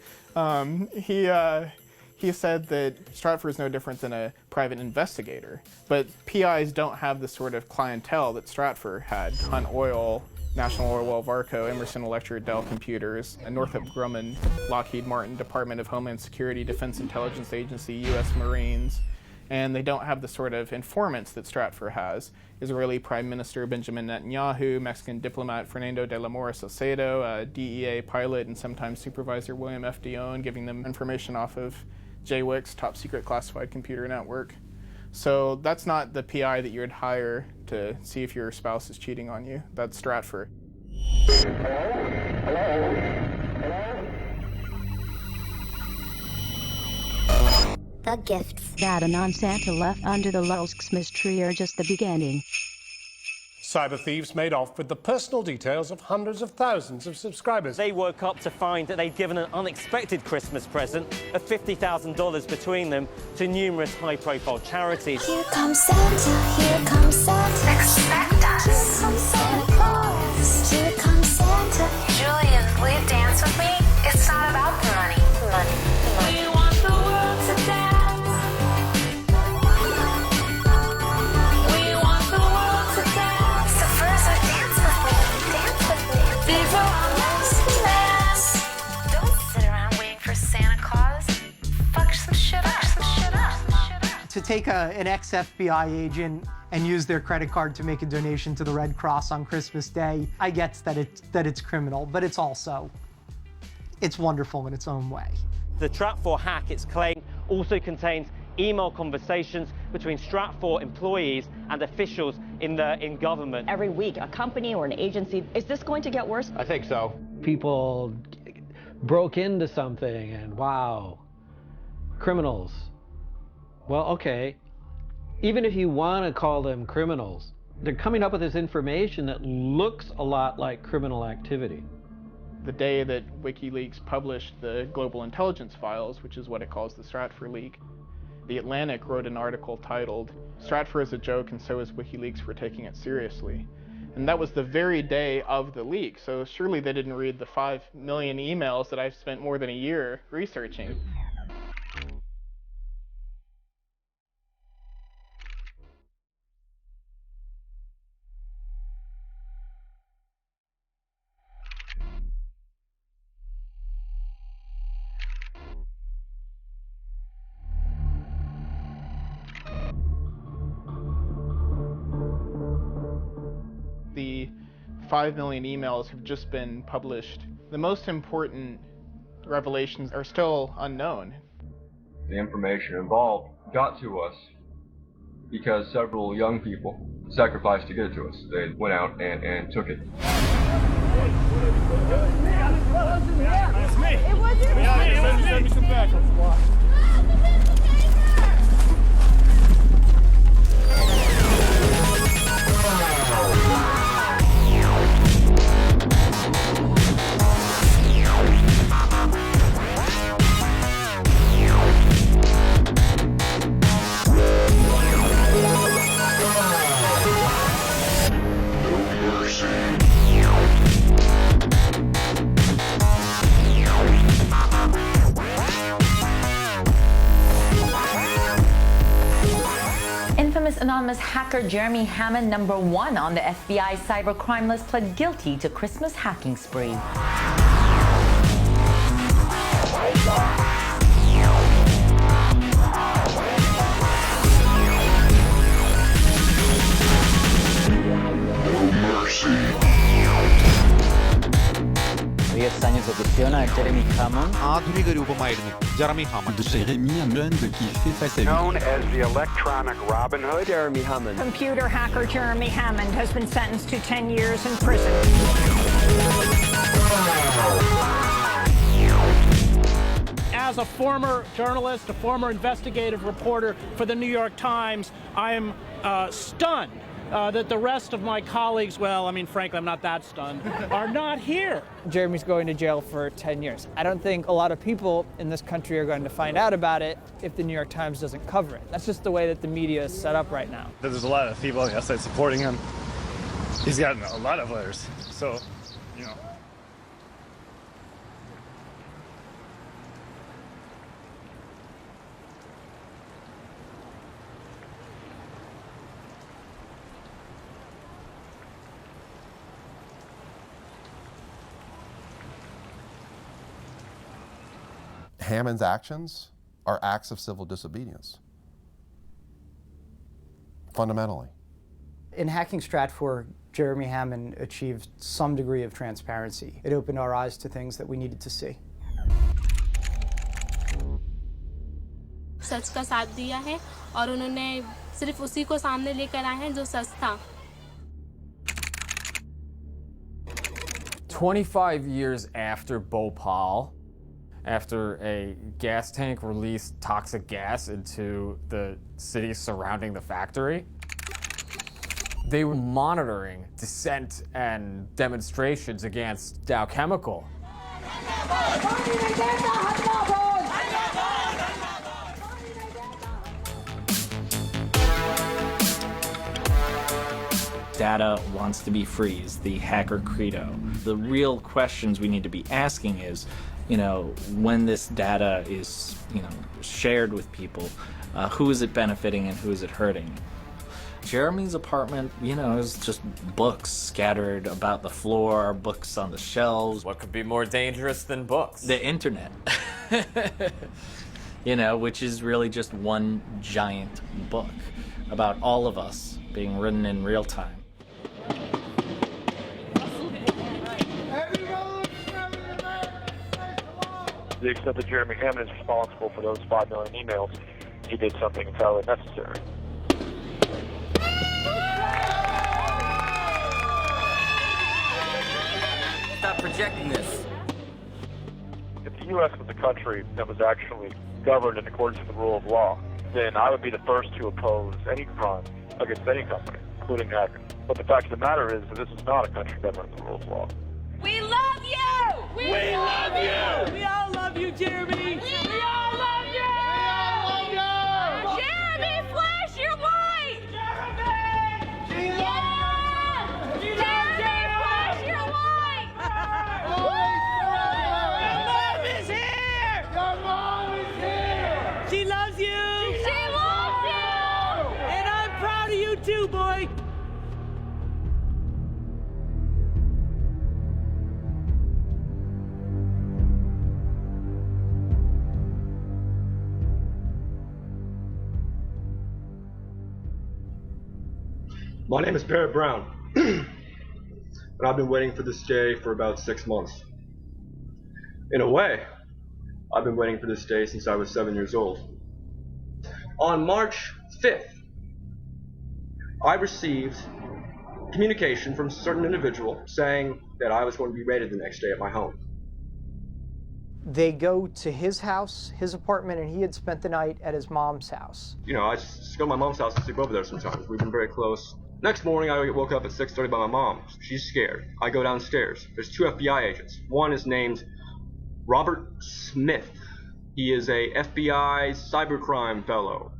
he said that Stratfor is no different than a private investigator, but PIs don't have the sort of clientele that Stratfor had. Hunt Oil, National Oilwell Varco, Emerson Electric, Dell Computers, Northrop Grumman, Lockheed Martin, Department of Homeland Security, Defense Intelligence Agency, U.S. Marines, and they don't have the sort of informants that Stratfor has. Israeli Prime Minister Benjamin Netanyahu, Mexican diplomat Fernando de la Mora Salcedo, DEA pilot and sometimes supervisor William F. Dion, giving them information off of JWIC's top secret classified computer network. So that's not the PI that you would hire to see if your spouse is cheating on you. That's Stratfor. The gifts that a non-Santa left under the Lowell's Xmas tree are just the beginning. Cyber thieves made off with the personal details of hundreds of thousands of subscribers. They woke up to find that they'd given an unexpected Christmas present of $50,000 between them to numerous high-profile charities. Here comes Santa, here comes Santa. Expect us. Here comes Santa Claus. Here comes Santa. Julian, will you dance with me? It's not about the money. We want the world to dance. We want the world to dance. So first, dance with me. Dance with me. Before Christmas. Don't sit around waiting for Santa Claus. Fuck some shit up. To take an ex-FBI agent and use their credit card to make a donation to the Red Cross on Christmas Day, I get that it's criminal, but it's wonderful in its own way. The Stratfor hack, it's claimed, also contains email conversations between Stratfor employees and officials in government. Every week, a company or an agency, is this going to get worse? I think so. People broke into something and wow, criminals. Well, okay, even if you want to call them criminals, they're coming up with this information that looks a lot like criminal activity. The day that WikiLeaks published the global intelligence files, which is what it calls the Stratfor leak, The Atlantic wrote an article titled, "Stratfor is a joke and so is WikiLeaks for taking it seriously." And that was the very day of the leak, so surely they didn't read the 5 million emails that I've spent more than a year researching. The 5 million emails have just been published. The most important revelations are still unknown. The information involved got to us because several young people sacrificed to get it to us. They went out and took it. It's me. It wasn't me. Send me some backup. Infamous anonymous hacker Jeremy Hammond, #1 on the FBI cybercrime list, pled guilty to Christmas hacking spree. Jeremy Hammond. Jeremy Hammond qui fait face à lui. Known as the electronic Robin Hood, Jeremy Hammond. Computer hacker Jeremy Hammond has been sentenced to 10 years in prison. As a former journalist, a former investigative reporter for the New York Times, I am stunned that the rest of my colleagues, well, I mean, frankly, I'm not that stunned, are not here. Jeremy's going to jail for 10 years. I don't think a lot of people in this country are going to find out about it if the New York Times doesn't cover it. That's just the way that the media is set up right now. There's a lot of people on the outside supporting him. He's gotten a lot of letters, so, you know. Hammond's actions are acts of civil disobedience, fundamentally. In hacking Stratfor, Jeremy Hammond achieved some degree of transparency. It opened our eyes to things that we needed to see. सच का साथ दिया है और उन्होंने सिर्फ उसी को सामने लेकर आए हैं जो सच था। 25 years after Bhopal, after a gas tank released toxic gas into the cities surrounding the factory, they were monitoring dissent and demonstrations against Dow Chemical. Data wants to be free is the hacker credo. The real questions we need to be asking is, when this data is, shared with people, who is it benefiting and who is it hurting? Jeremy's apartment, is just books scattered about the floor, books on the shelves. What could be more dangerous than books? The internet. Which is really just one giant book about all of us being written in real time. To the extent that Jeremy Hammond is responsible for those 5 million emails, he did something entirely necessary. Stop projecting this. If the U.S. was a country that was actually governed in accordance with the rule of law, then I would be the first to oppose any crime against any company, including hacking. But the fact of the matter is that this is not a country governed in the rule of law. We love you! We love you! We all love you, Jeremy! We all love you! We all love you! Jeremy, flash your light! Jeremy! Yeah! Jeremy, flash your light! Your mom is here! Your mom is here! She loves you! She loves you! And I'm proud of you too, boy! My name is Barrett Brown, and I've been waiting for this day for about 6 months. In a way, I've been waiting for this day since I was 7 years old. On March 5th, I received communication from a certain individual saying that I was going to be raided the next day at my home. They go to his house, his apartment, and he had spent the night at his mom's house. I just go to my mom's house and sleep over there sometimes. We've been very close. Next morning, I get woke up at 6:30 by my mom. She's scared. I go downstairs. There's 2 FBI agents. One is named Robert Smith. He is a FBI cybercrime fellow.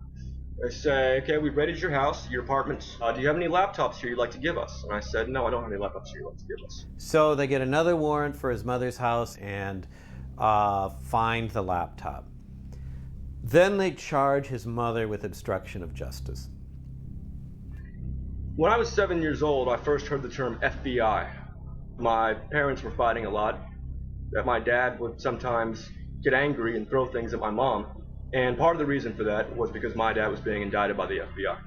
They say, okay, we've raided your house, your apartment. Do you have any laptops here you'd like to give us? And I said, no, I don't have any laptops here you'd like to give us. So they get another warrant for his mother's house and find the laptop. Then they charge his mother with obstruction of justice. When I was 7 years old, I first heard the term FBI. My parents were fighting a lot. That my dad would sometimes get angry and throw things at my mom. And part of the reason for that was because my dad was being indicted by the FBI.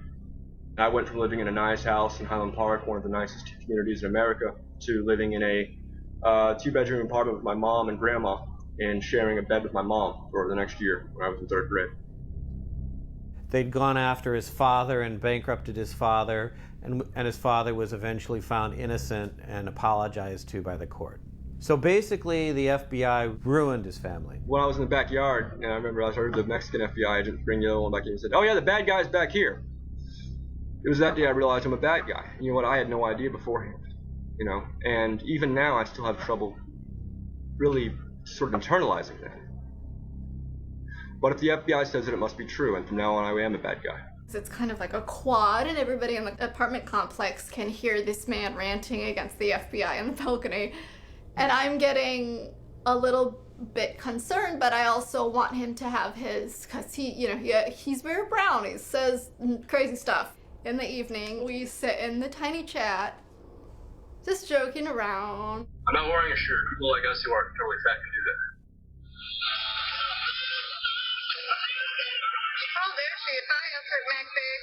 I went from living in a nice house in Highland Park, one of the nicest communities in America, to living in a 2-bedroom apartment with my mom and grandma and sharing a bed with my mom for the next year when I was in 3rd grade. They'd gone after his father and bankrupted his father, and his father was eventually found innocent and apologized to by the court. So basically, the FBI ruined his family. When I was in the backyard, and I remember I heard the Mexican FBI agent bring the other one back in and said, oh yeah, the bad guy's back here. It was that day I realized I'm a bad guy. You know what, I had no idea beforehand. And even now I still have trouble really sort of internalizing that. But if the FBI says it, it must be true, and from now on I am a bad guy. It's kind of like a quad, and everybody in the apartment complex can hear this man ranting against the FBI on the balcony. And I'm getting a little bit concerned, but I also want him to have his, because he's very brown. He says crazy stuff. In the evening, we sit in the tiny chat, just joking around. I'm not wearing a shirt. People like us who are totally fat can do that. Oh, there she is. Hi, Insert Maxie.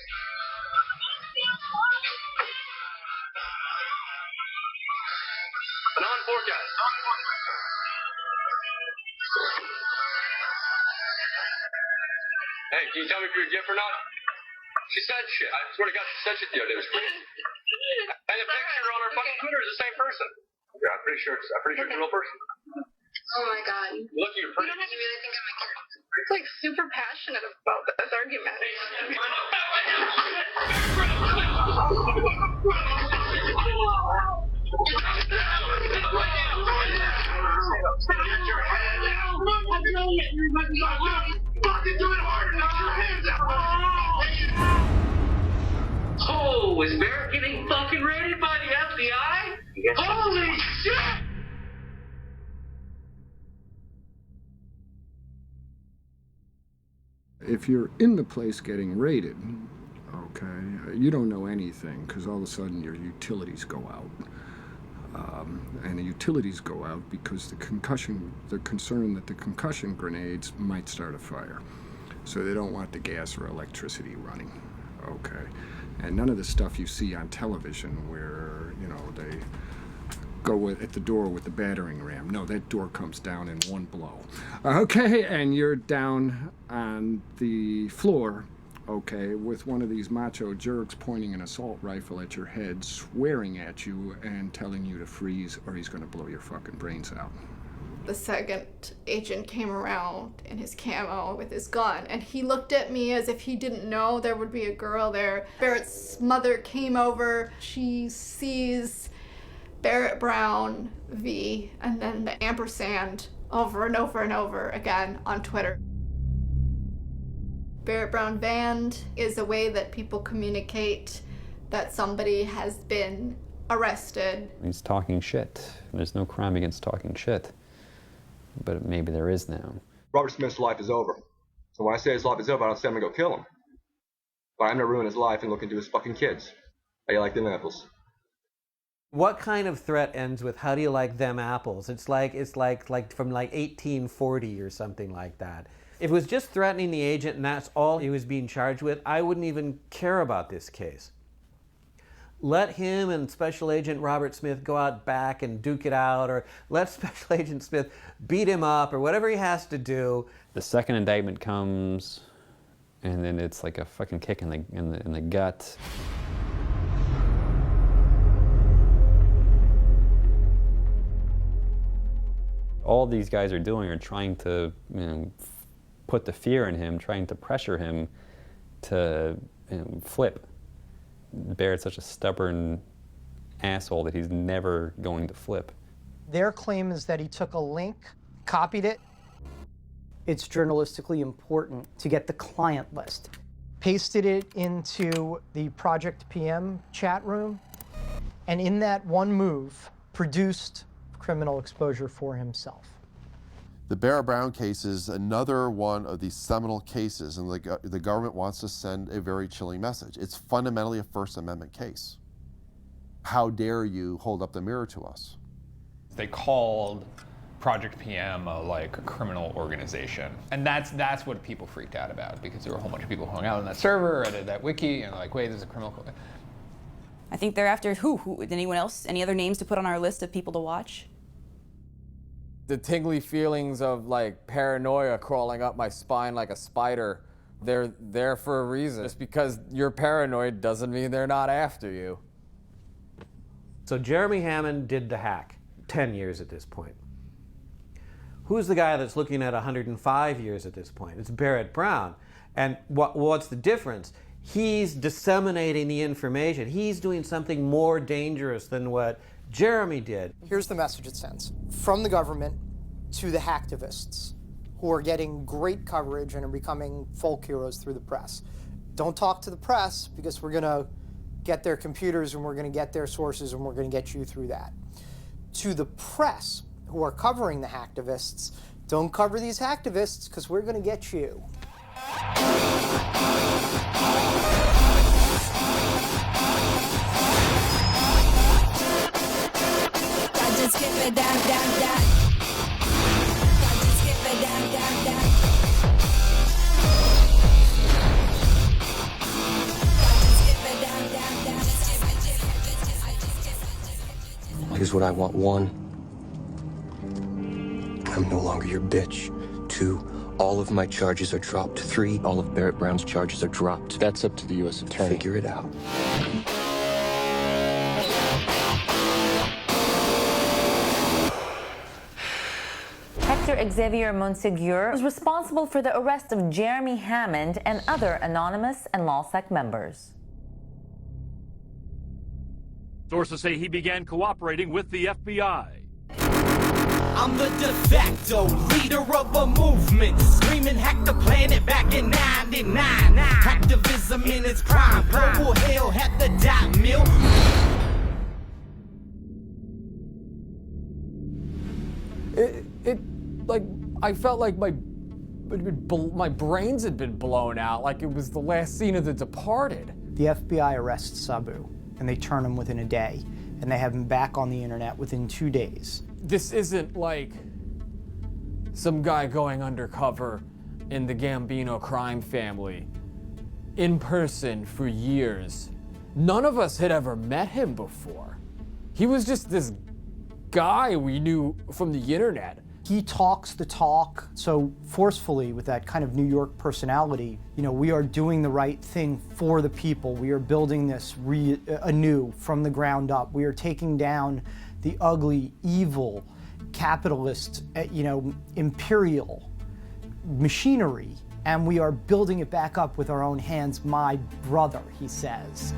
An on forecast. Hey, can you tell me if you're a gift or not? She said shit. I swear to God, she said shit the other day. It was crazy. And the picture on her fucking Twitter is the same person. Yeah, I'm pretty sure it's a real person. Oh my god. Look, you're pretty. You really think I'm like super passionate about this argument. Oh, is Barrett getting fucking raided by the FBI? Holy shit! If you're in the place getting raided, okay, you don't know anything because all of a sudden your utilities go out. And the utilities go out because they're concerned that the concussion grenades might start a fire. So they don't want the gas or electricity running, okay? And none of the stuff you see on television where, you know, they go at the door with the battering ram. No, that door comes down in one blow. Okay, and you're down on the floor, okay, with one of these macho jerks pointing an assault rifle at your head, swearing at you and telling you to freeze or he's gonna blow your fucking brains out. The second agent came around in his camo with his gun, and he looked at me as if he didn't know there would be a girl there. Barrett's mother came over. She sees Barrett Brown V, and then the ampersand over and over and over again on Twitter. Barrett Brown banned is a way that people communicate that somebody has been arrested. He's talking shit. There's no crime against talking shit. But maybe there is now. Robert Smith's life is over. So when I say his life is over, I don't say I'm gonna go kill him. But I'm gonna ruin his life and look into his fucking kids. How you like them apples? What kind of threat ends with "How do you like them apples"? It's like from like 1840 or something like that. If it was just threatening the agent and that's all he was being charged with, I wouldn't even care about this case. Let him and Special Agent Robert Smith go out back and duke it out, or let Special Agent Smith beat him up, or whatever he has to do. The second indictment comes, and then it's like a fucking kick in the gut. All these guys are doing are trying to, you know, put the fear in him, trying to pressure him to, you know, flip. Barrett's such a stubborn asshole that he's never going to flip. Their claim is that he took a link, copied it. It's journalistically important to get the client list. Pasted it into the Project PM chat room, and in that one move, produced criminal exposure for himself. The Barrett Brown case is another one of these seminal cases, and the government wants to send a very chilling message. It's fundamentally a First Amendment case. How dare you hold up the mirror to us? They called Project PM a criminal organization, and that's what people freaked out about, because there were a whole bunch of people who hung out on that server, edited that wiki, and wait, there's a criminal. I think they're after who? Anyone else? Any other names to put on our list of people to watch? The tingly feelings of paranoia crawling up my spine like a spider, they're there for a reason. Just because you're paranoid doesn't mean they're not after you. So Jeremy Hammond did the hack, 10 years at this point. Who's the guy that's looking at 105 years at this point? It's Barrett Brown. And what's the difference? He's disseminating the information. He's doing something more dangerous than what Jeremy did. Here's the message it sends from the government to the hacktivists who are getting great coverage and are becoming folk heroes through the press. Don't talk to the press, because we're going to get their computers and we're going to get their sources and we're going to get you through that. To the press who are covering the hacktivists, don't cover these hacktivists, because we're going to get you. Just skip it down, down, down. Just skip it down, down, down. Just skip it down, down, down. Here's what I want. 1, I'm no longer your bitch. 2, All of my charges are dropped. 3, all of Barrett Brown's charges are dropped. That's up to the U.S. Attorney. Figure it out. Hector Xavier Monsegur was responsible for the arrest of Jeremy Hammond and other anonymous and LawSec members. Sources say he began cooperating with the FBI. I'm the de facto leader of a movement, screaming hack the planet back in 99. Activism in its prime, global hell had the dot mill. Like, I felt like my brains had been blown out, like it was the last scene of The Departed. The FBI arrests Sabu, and they turn him within a day, and they have him back on the internet within 2 days. This isn't like some guy going undercover in the Gambino crime family in person for years. None of us had ever met him before. He was just this guy we knew from the internet. He talks the talk so forcefully with that kind of New York personality. You know, we are doing the right thing for the people. We are building this anew from the ground up. We are taking down the ugly, evil, capitalist, imperial machinery, and we are building it back up with our own hands, my brother, he says.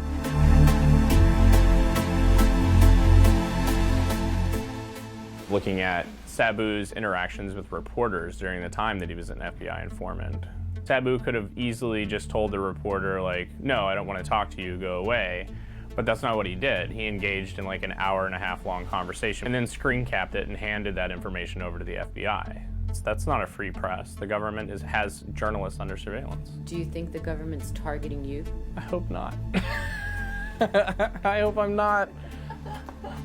Looking at Sabu's interactions with reporters during the time that he was an FBI informant. Sabu could have easily just told the reporter, like, no, I don't want to talk to you, go away. But that's not what he did. He engaged in like an hour-and-a-half long conversation and then screen capped it and handed that information over to the FBI. That's not a free press. The government has journalists under surveillance. Do you think the government's targeting you? I hope not. I hope I'm not.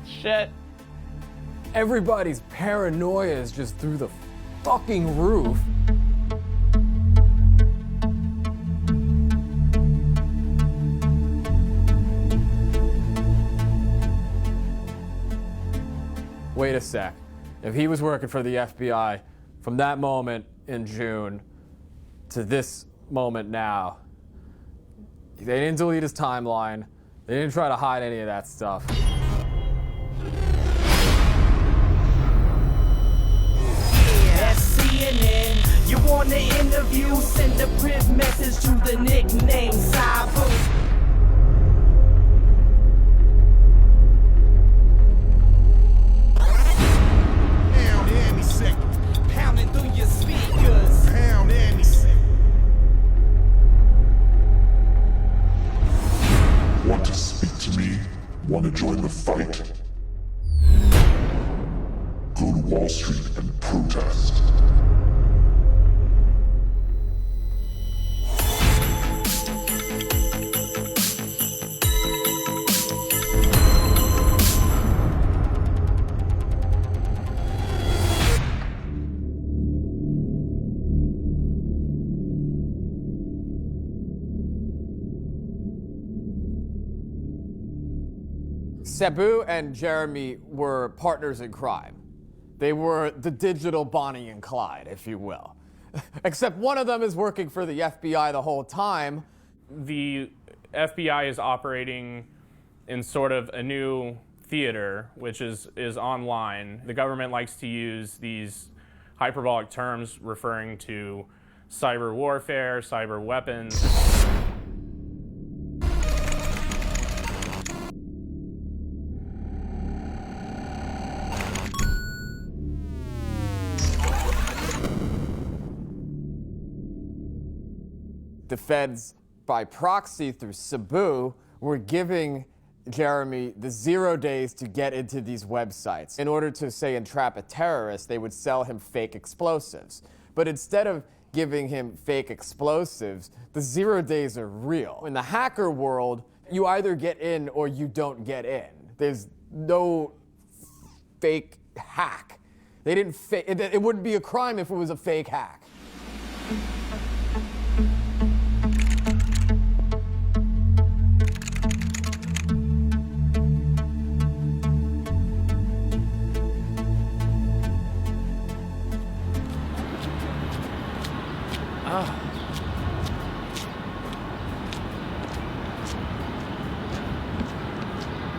Shit. Everybody's paranoia is just through the fucking roof. Wait a sec. If he was working for the FBI from that moment in June to this moment now, they didn't delete his timeline. They didn't try to hide any of that stuff. CNN, you want the interview, send a priv message to the nickname Sabu. Pound any second, pounding through your speakers. Pound any second. Want to speak to me? Want to join the fight? Go to Wall Street and protest. Sabu and Jeremy were partners in crime. They were the digital Bonnie and Clyde, if you will. Except one of them is working for the FBI the whole time. The FBI is operating in sort of a new theater, which is online. The government likes to use these hyperbolic terms referring to cyber warfare, cyber weapons. The feds, by proxy through Sabu, were giving Jeremy the 0 days to get into these websites. In order to, say, entrap a terrorist, they would sell him fake explosives. But instead of giving him fake explosives, the 0 days are real. In the hacker world, you either get in or you don't get in. There's no fake hack. They didn't it wouldn't be a crime if it was a fake hack.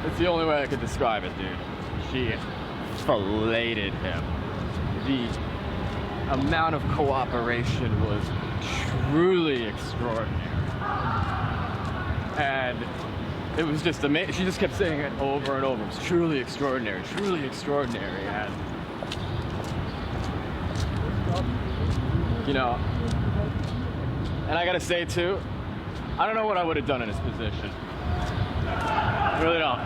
It's the only way I could describe it, dude. She filleted him. The amount of cooperation was truly extraordinary. And it was just amazing. She just kept saying it over and over. It was truly extraordinary, and you know, and I gotta say too, I don't know what I would have done in his position. I really don't.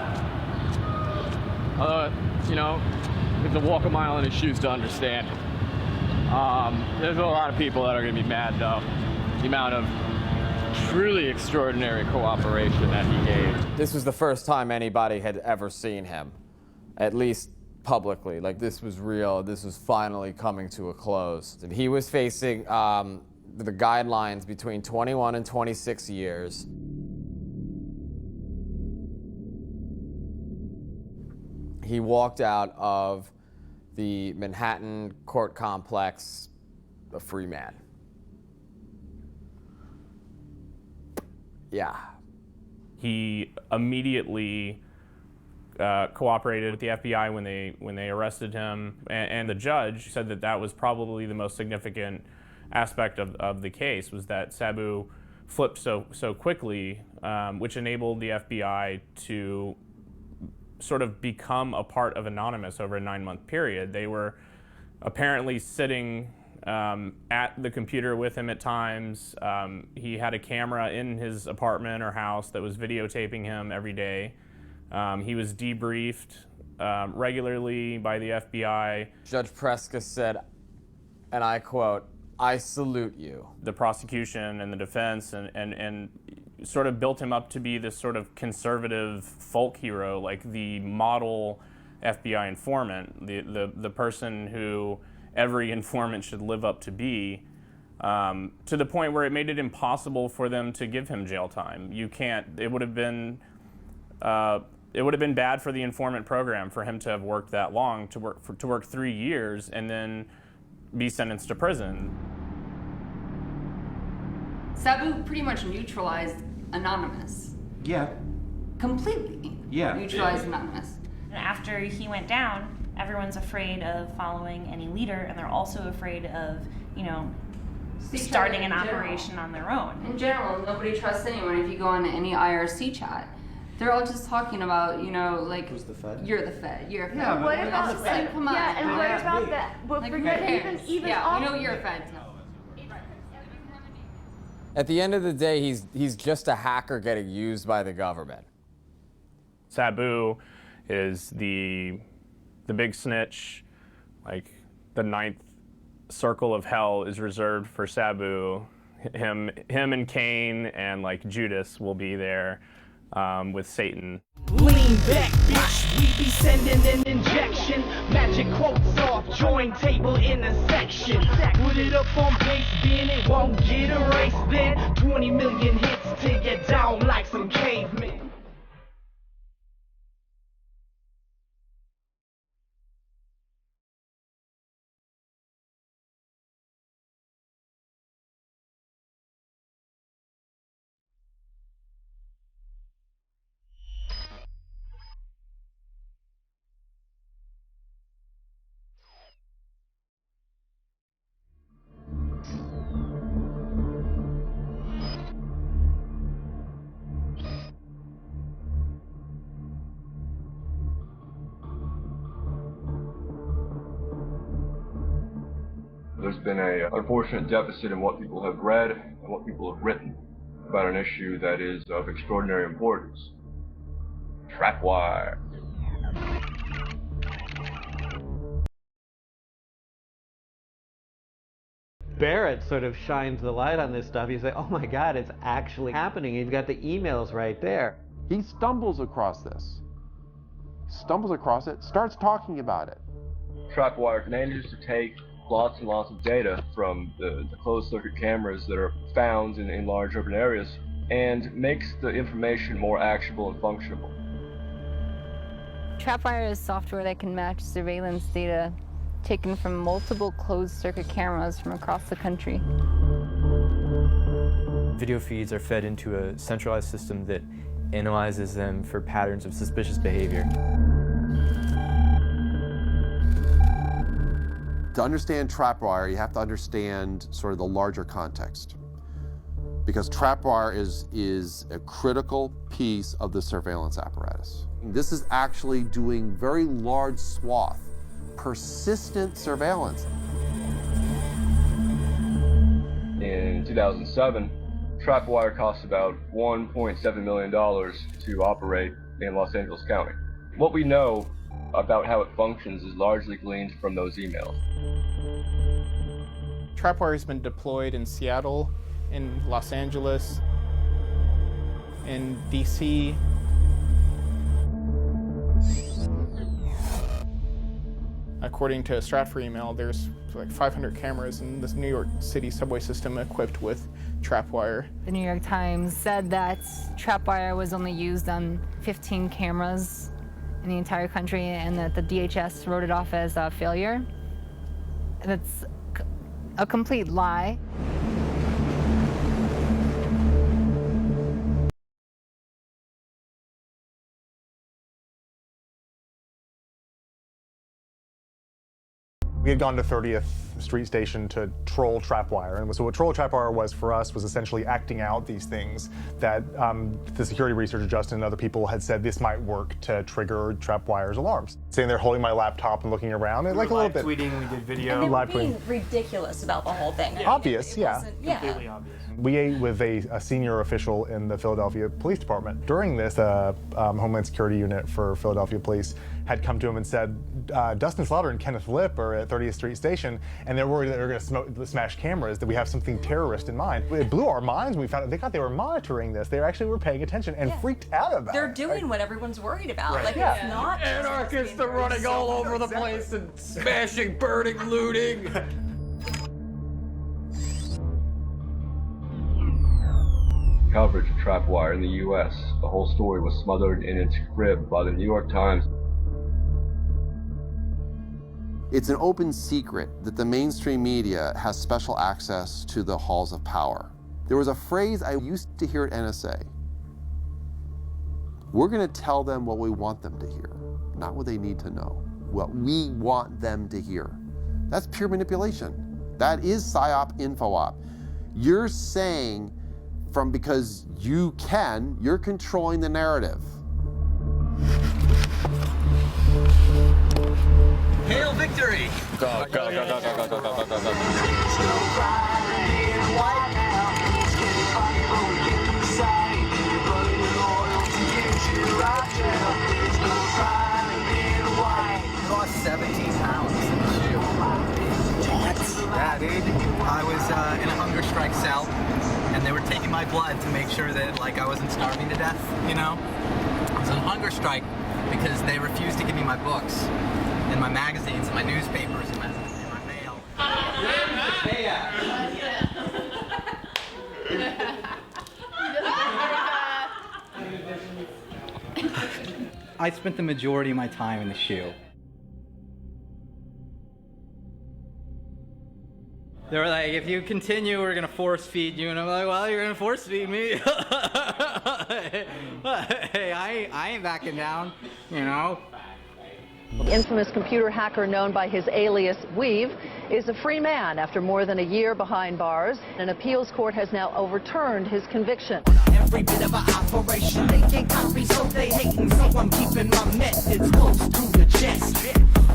Although, you know, you have to walk a mile in his shoes to understand it. There's a lot of people that are gonna be mad though. The amount of truly extraordinary cooperation that he gave. This was the first time anybody had ever seen him, at least publicly. Like, this was real. This was finally coming to a close. And he was facing the guidelines between 21 and 26 years. He walked out of the Manhattan court complex a free man. Yeah. He immediately cooperated with the FBI when they arrested him, and the judge said that that was probably the most significant aspect of the case, was that Sabu flipped so quickly, which enabled the FBI to sort of become a part of Anonymous over a 9-month period. They were apparently sitting at the computer with him at times. He had a camera in his apartment or house that was videotaping him every day. He was debriefed regularly by the FBI. Judge Preska said, and I quote, "I salute you." The prosecution and the defense and sort of built him up to be this sort of conservative folk hero, like the model FBI informant, the person who every informant should live up to be, to the point where it made it impossible for them to give him jail time. You can't. It would have been bad for the informant program for him to have worked that long, to work 3 years and then be sentenced to prison. Sabu pretty much neutralized Anonymous. Yeah. Completely. Yeah. Neutralized Anonymous. After he went down, everyone's afraid of following any leader, and they're also afraid of, starting an operation on their own. In general, nobody trusts anyone. If you go on any IRC chat, they're all just talking about, like, who's the Fed? You're the Fed. You're a Fed. Yeah, what about the Fed? Come on. Yeah, and what about that? But Like, forget your parents. even yeah, you're a Fed. At the end of the day, he's just a hacker getting used by the government. Sabu is the big snitch. Like, the 9th circle of hell is reserved for Sabu. Him and Cain and like Judas will be there with Satan. Lean back, bitch, we be sending an injection. Magic quotes off, join table intersection. Put it up on base, then it won't get erased. Then 20 million hits to get down like some cavemen. There's been an unfortunate deficit in what people have read and what people have written about an issue that is of extraordinary importance. Trapwire. Barrett sort of shines the light on this stuff. He's like, oh my God, it's actually happening. You've got the emails right there. He stumbles across this. Stumbles across it, starts talking about it. Trapwire manages to take lots and lots of data from the closed circuit cameras that are found in large urban areas and makes the information more actionable and functionable. Trapwire is software that can match surveillance data taken from multiple closed circuit cameras from across the country. Video feeds are fed into a centralized system that analyzes them for patterns of suspicious behavior. To understand trapwire, you have to understand sort of the larger context. Because trapwire is a critical piece of the surveillance apparatus. This is actually doing very large swath, persistent surveillance. In 2007, trapwire cost about $1.7 million to operate in Los Angeles County. What we know about how it functions is largely gleaned from those emails. Trapwire has been deployed in Seattle, in Los Angeles, in DC. According to a Stratford email, there's like 500 cameras in this New York City subway system equipped with trapwire. The New York Times said that trapwire was only used on 15 cameras in the entire country, and that the DHS wrote it off as a failure. That's a complete lie. We had gone to 30th Street Station to troll trapwire, and so what troll trapwire was for us was essentially acting out these things that the security researcher Justin and other people had said this might work to trigger trapwire's alarms. Sitting there holding my laptop and looking around, and like a little bit. Tweeting, we did video. And they were live being tweeting. ridiculous about the whole thing. Obvious, yeah. Completely obvious. We ate with a senior official in the Philadelphia Police Department. During this, the Homeland Security Unit for Philadelphia Police had come to him and said, Dustin Slaughter and Kenneth Lipp are at 30th Street Station, and they're worried that they're going to smash cameras, that we have something terrorist in mind. It blew our minds when we found out they thought they were monitoring this. They actually were paying attention and freaked out about They're it. doing what everyone's worried about. Right. Like, Yeah. it's not Anarchists are running all over the place and smashing, burning, looting. Coverage of trapwire in the U.S. The whole story was smothered in its crib by the New York Times. It's an open secret that the mainstream media has special access to the halls of power. There was a phrase I used to hear at NSA. We're going to tell them what we want them to hear, not what they need to know. What we want them to hear. That's pure manipulation. That is PSYOP, info-op. You're saying because you can, you're controlling the narrative. Hail victory! Go, go, go, go, go, go, go, go, go, go. Lost 17 pounds in the shoe. What? Yeah, dude. I was in a hunger strike cell, and they were taking my blood to make sure that like I wasn't starving to death, you know? I was on hunger strike because they refused to give me my books and my magazines and my newspapers and my mail. I spent the majority of my time in the shoe. They were like, if you continue, we're gonna force feed you. And I'm like, well, you're gonna force feed me. Hey, I ain't backing down, you know? The infamous computer hacker known by his alias Weave is a free man after more than a year behind bars. An appeals court has now overturned his conviction. Every bit of an operation, they can't copy, so they hating. So I'm keeping my methods close to the chest.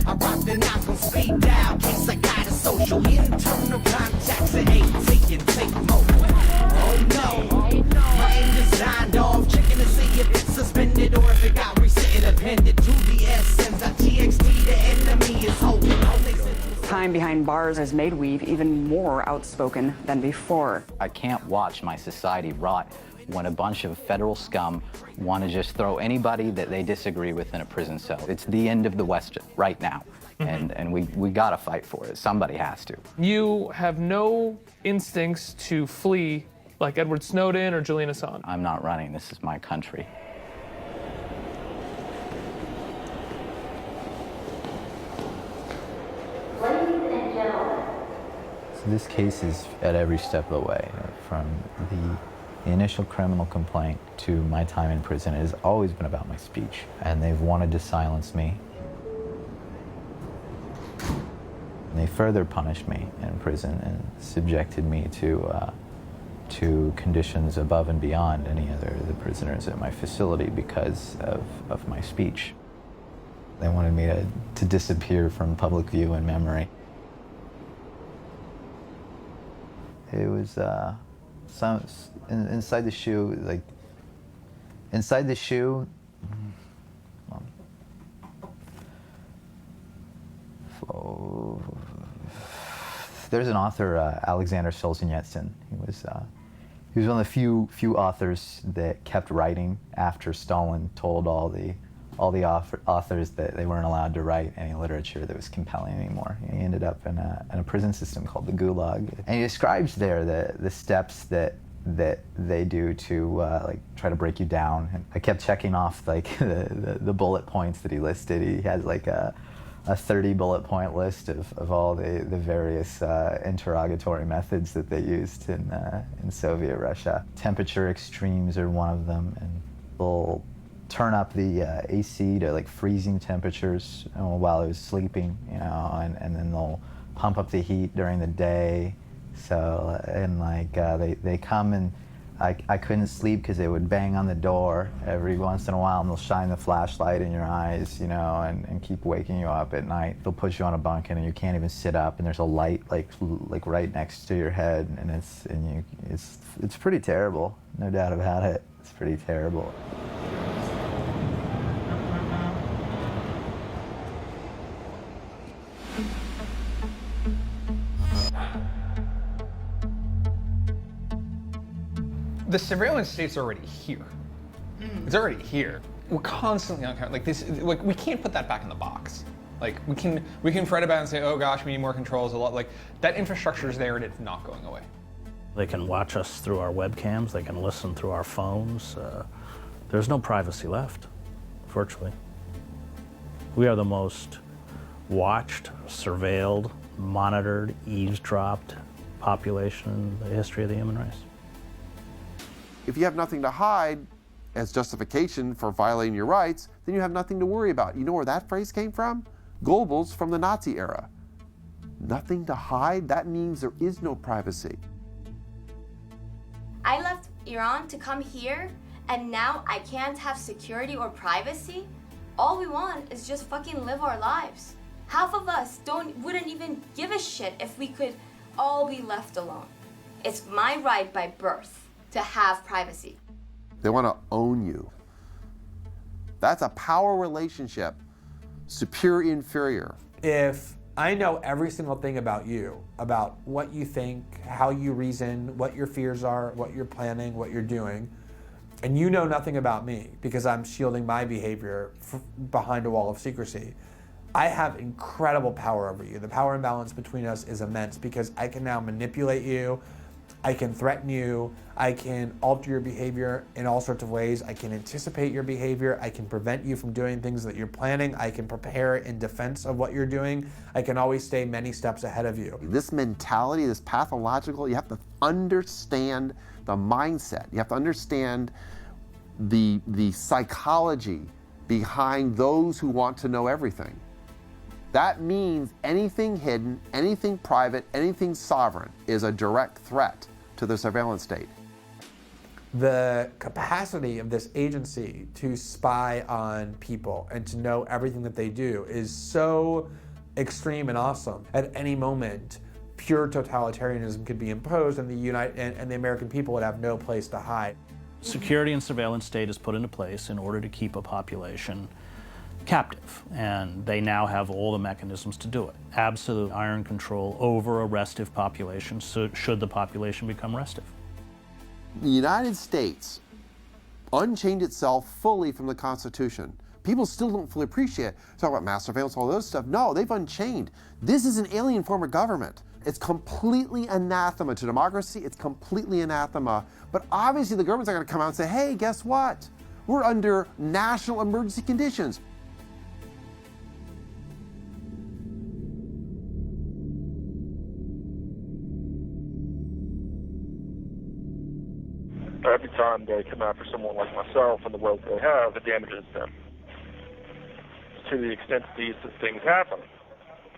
I rock the knock on speed dial, case I got a social internal contacts. It ain't taking, take more. Oh no, my aim designed off, checking to see if it's suspended or if it got reset and appended to the SMs.txt. The enemy is holding. Time behind bars has made Weave even more outspoken than before. I can't watch my society rot when a bunch of federal scum want to just throw anybody that they disagree with in a prison cell. It's the end of the West right now, and we gotta fight for it. Somebody has to. You have no instincts to flee like Edward Snowden or Julian Assange. I'm not running. This is my country. So this case is at every step of the way, from the The initial criminal complaint to my time in prison has always been about my speech, and they've wanted to silence me. And they further punished me in prison and subjected me to conditions above and beyond any other of the prisoners at my facility because of my speech. They wanted me to disappear from public view and memory. It was inside the shoe, like inside the shoe. There's an author, Alexander Solzhenitsyn. He was one of the few authors that kept writing after Stalin told all the authors that they weren't allowed to write any literature that was compelling anymore. He ended up in a prison system called the Gulag, and he describes there the steps that they do to like try to break you down. And I kept checking off like the bullet points that he listed. He had like a 30 bullet point list of all the various interrogatory methods that they used in Soviet Russia. Temperature extremes are one of them, and they'll turn up the AC to like freezing temperatures while I was sleeping, you know, and then they'll pump up the heat during the day. So, and like they come and I couldn't sleep because they would bang on the door every once in a while, and they'll shine the flashlight in your eyes, you know, and keep waking you up at night. They'll put you on a bunk and you can't even sit up, and there's a light like right next to your head, and it's pretty terrible, no doubt about it. It's pretty terrible. The surveillance state's already here. It's already here. We're constantly on camera. Like this, like we can't put that back in the box. Like we can fret about it and say, oh gosh, we need more controls. A lot like that infrastructure is there and it's not going away. They can watch us through our webcams. They can listen through our phones. There's no privacy left, virtually. We are the most watched, surveilled, monitored, eavesdropped population in the history of the human race. If you have nothing to hide as justification for violating your rights, then you have nothing to worry about. You know where that phrase came from? Goebbels from the Nazi era. Nothing to hide? That means there is no privacy. I left Iran to come here, and now I can't have security or privacy? All we want is just fucking live our lives. Half of us wouldn't even give a shit if we could all be left alone. It's my right by birth to have privacy. They want to own you. That's a power relationship, superior, inferior. If I know every single thing about you, about what you think, how you reason, what your fears are, what you're planning, what you're doing, and you know nothing about me because I'm shielding my behavior behind a wall of secrecy, I have incredible power over you. The power imbalance between us is immense because I can now manipulate you, I can threaten you, I can alter your behavior in all sorts of ways, I can anticipate your behavior, I can prevent you from doing things that you're planning, I can prepare in defense of what you're doing, I can always stay many steps ahead of you. This mentality, this pathological, you have to understand the mindset, you have to understand the psychology behind those who want to know everything. That means anything hidden, anything private, anything sovereign is a direct threat to the surveillance state. The capacity of this agency to spy on people and to know everything that they do is so extreme and awesome. At any moment, pure totalitarianism could be imposed, and the American people would have no place to hide. Security and surveillance state is put into place in order to keep a population captive, and they now have all the mechanisms to do it. Absolute iron control over a restive population, so should the population become restive. The United States unchained itself fully from the Constitution. People still don't fully appreciate it. Talk about mass surveillance, all those stuff. No, they've unchained. This is an alien form of government. It's completely anathema to democracy. It's completely anathema. But obviously the government's not going to come out and say, hey, guess what? We're under national emergency conditions. time they come after someone like myself and the wealth they have, it damages them. To the extent that these things happen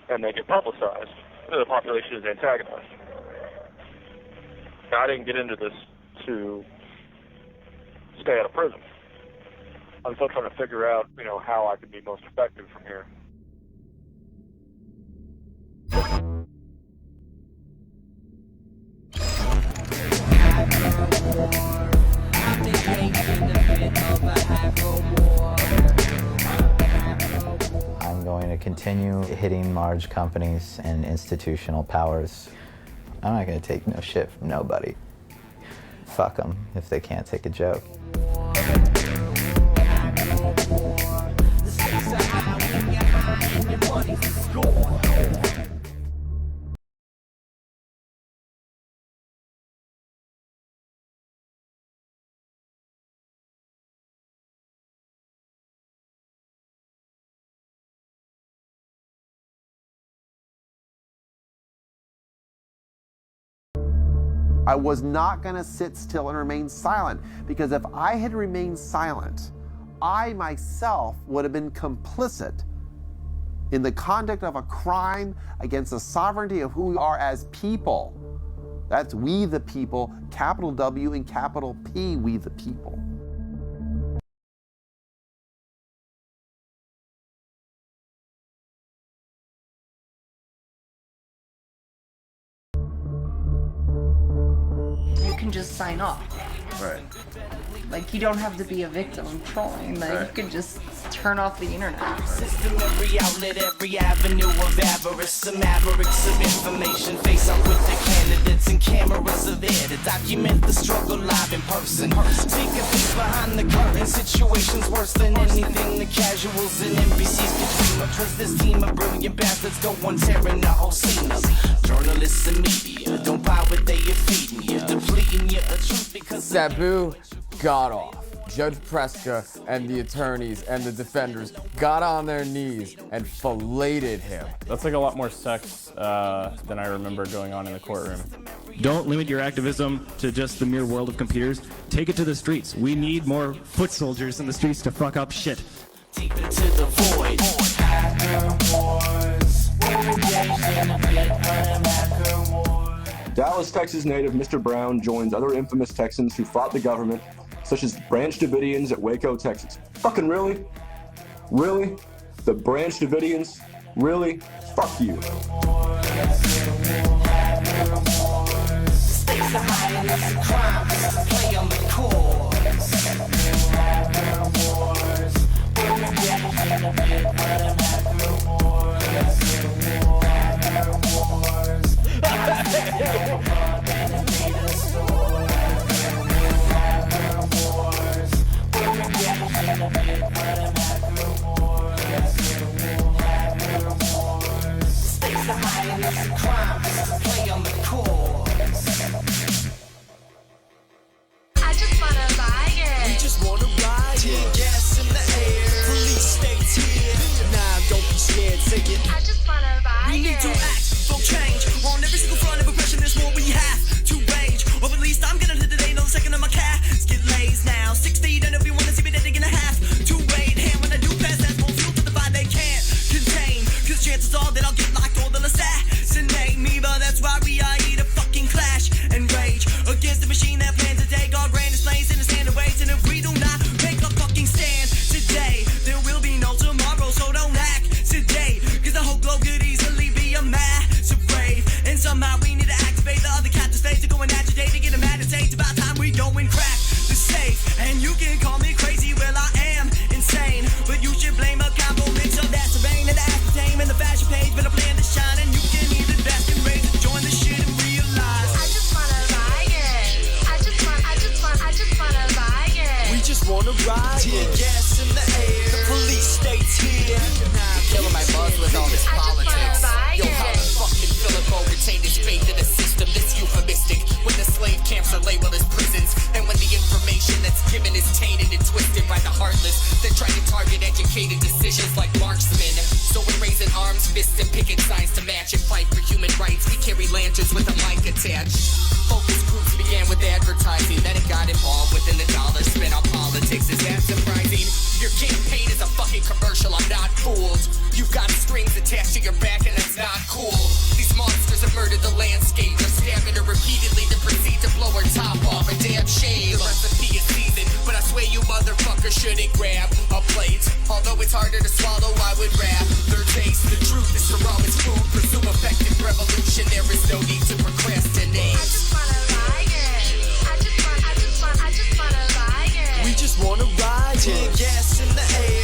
and they get publicized, the population is antagonized. Now, I didn't get into this to stay out of prison. I'm still trying to figure out, how I can be most effective from here. I'm going to continue hitting large companies and institutional powers. I'm not going to take no shit from nobody. Fuck them if they can't take a joke. I was not going to sit still and remain silent, because if I had remained silent, I myself would have been complicit in the conduct of a crime against the sovereignty of who we are as people. That's we the people, capital W and capital P, we the people. You can just sign off. Right. Like, you don't have to be a victim of trolling. Like, you can just turn off the internet. System, every outlet, every avenue of avarice. Some mavericks of information face up with the candidates, and cameras are there to document the struggle live in person. Take a peek behind the curtain. Situations worse than anything the casuals and NBCs could dream of. Trust this team of brilliant bastards go on tearing the whole scene up. Journalists and media don't buy what they are feeding you, depleting you of truth because Sabu got off. Judge Preska and the attorneys and the defenders got on their knees and filleted him. That's like a lot more sex than I remember going on in the courtroom. Don't limit your activism to just the mere world of computers. Take it to the streets. We need more foot soldiers in the streets to fuck up shit. deep into the void. Dallas, Texas native Mr. Brown joins other infamous Texans who fought the government, such as Branch Davidians at Waco, Texas. Fucking really? Really? The Branch Davidians? Really? Fuck you. Stakes are high and it's a crime. Play on the Stakes are high and it's a crime. Play on the chords. I just wanna ride it. We just wanna ride it. Gas in the air. Police states here. Nah, don't be scared. Say it. I just wanna ride We need it. to act for change. On every single front of oppression, there's more we have to rage. Or at least I'm gonna live today. No second of my casket lays now. 6 feet and everyone is even digging a half to wait. And when I do pass, that's more fuel to the fire they can't contain. Cause chances are that I'll get locked or they'll assassinate me. But that's why we are here to fucking clash and rage against the machine that plans to take our grand displays in the standard ways. And if we do not make a fucking stand today, there will be no tomorrow. So don't act today, cause the whole globe could easily be a massive rave. And somehow we need to activate the other captives' face to go and agitate to get them mad and say it's about time we go and crack the safe. And you can call me crazy, well I am insane, but you should blame a combo mix of that terrain and the aspartame and the fashion page. But I plan to shine and you can either best and raise to join the shit and realize I just wanna ride it. I just wanna ride it. we just wanna ride. Tear gas in the air. The police states here. Killing my buzz with all this politics. Yo, how the fuck can Philip O retain his faith in the system? This euphemistic when the slave camps are labeled as prisons, and when the information that's given is tainted and twisted by the heartless that try to target educated decisions like marksmen. So we're raising arms, fists, and picking signs to match and fight for human rights. We carry lanterns with a mic attached. Focus groups began with advertising, then it got involved within the dollar spent on politics. Is that surprising? Your campaign is a fucking commercial, I'm not fooled. You've got strings attached to your back and that's not cool. These monsters have murdered the landscape. They're stabbing her repeatedly to proceed to blow her top off. A damn shame. The recipe is seasoned, but I swear you motherfuckers shouldn't grab a plate. Although it's harder to swallow, I would rather taste the truth. Is to raw as food. Pursue effective revolution. There is no need to procrastinate. I just wanna ride it. I just wanna ride it. We just wanna ride it. Gas in the air.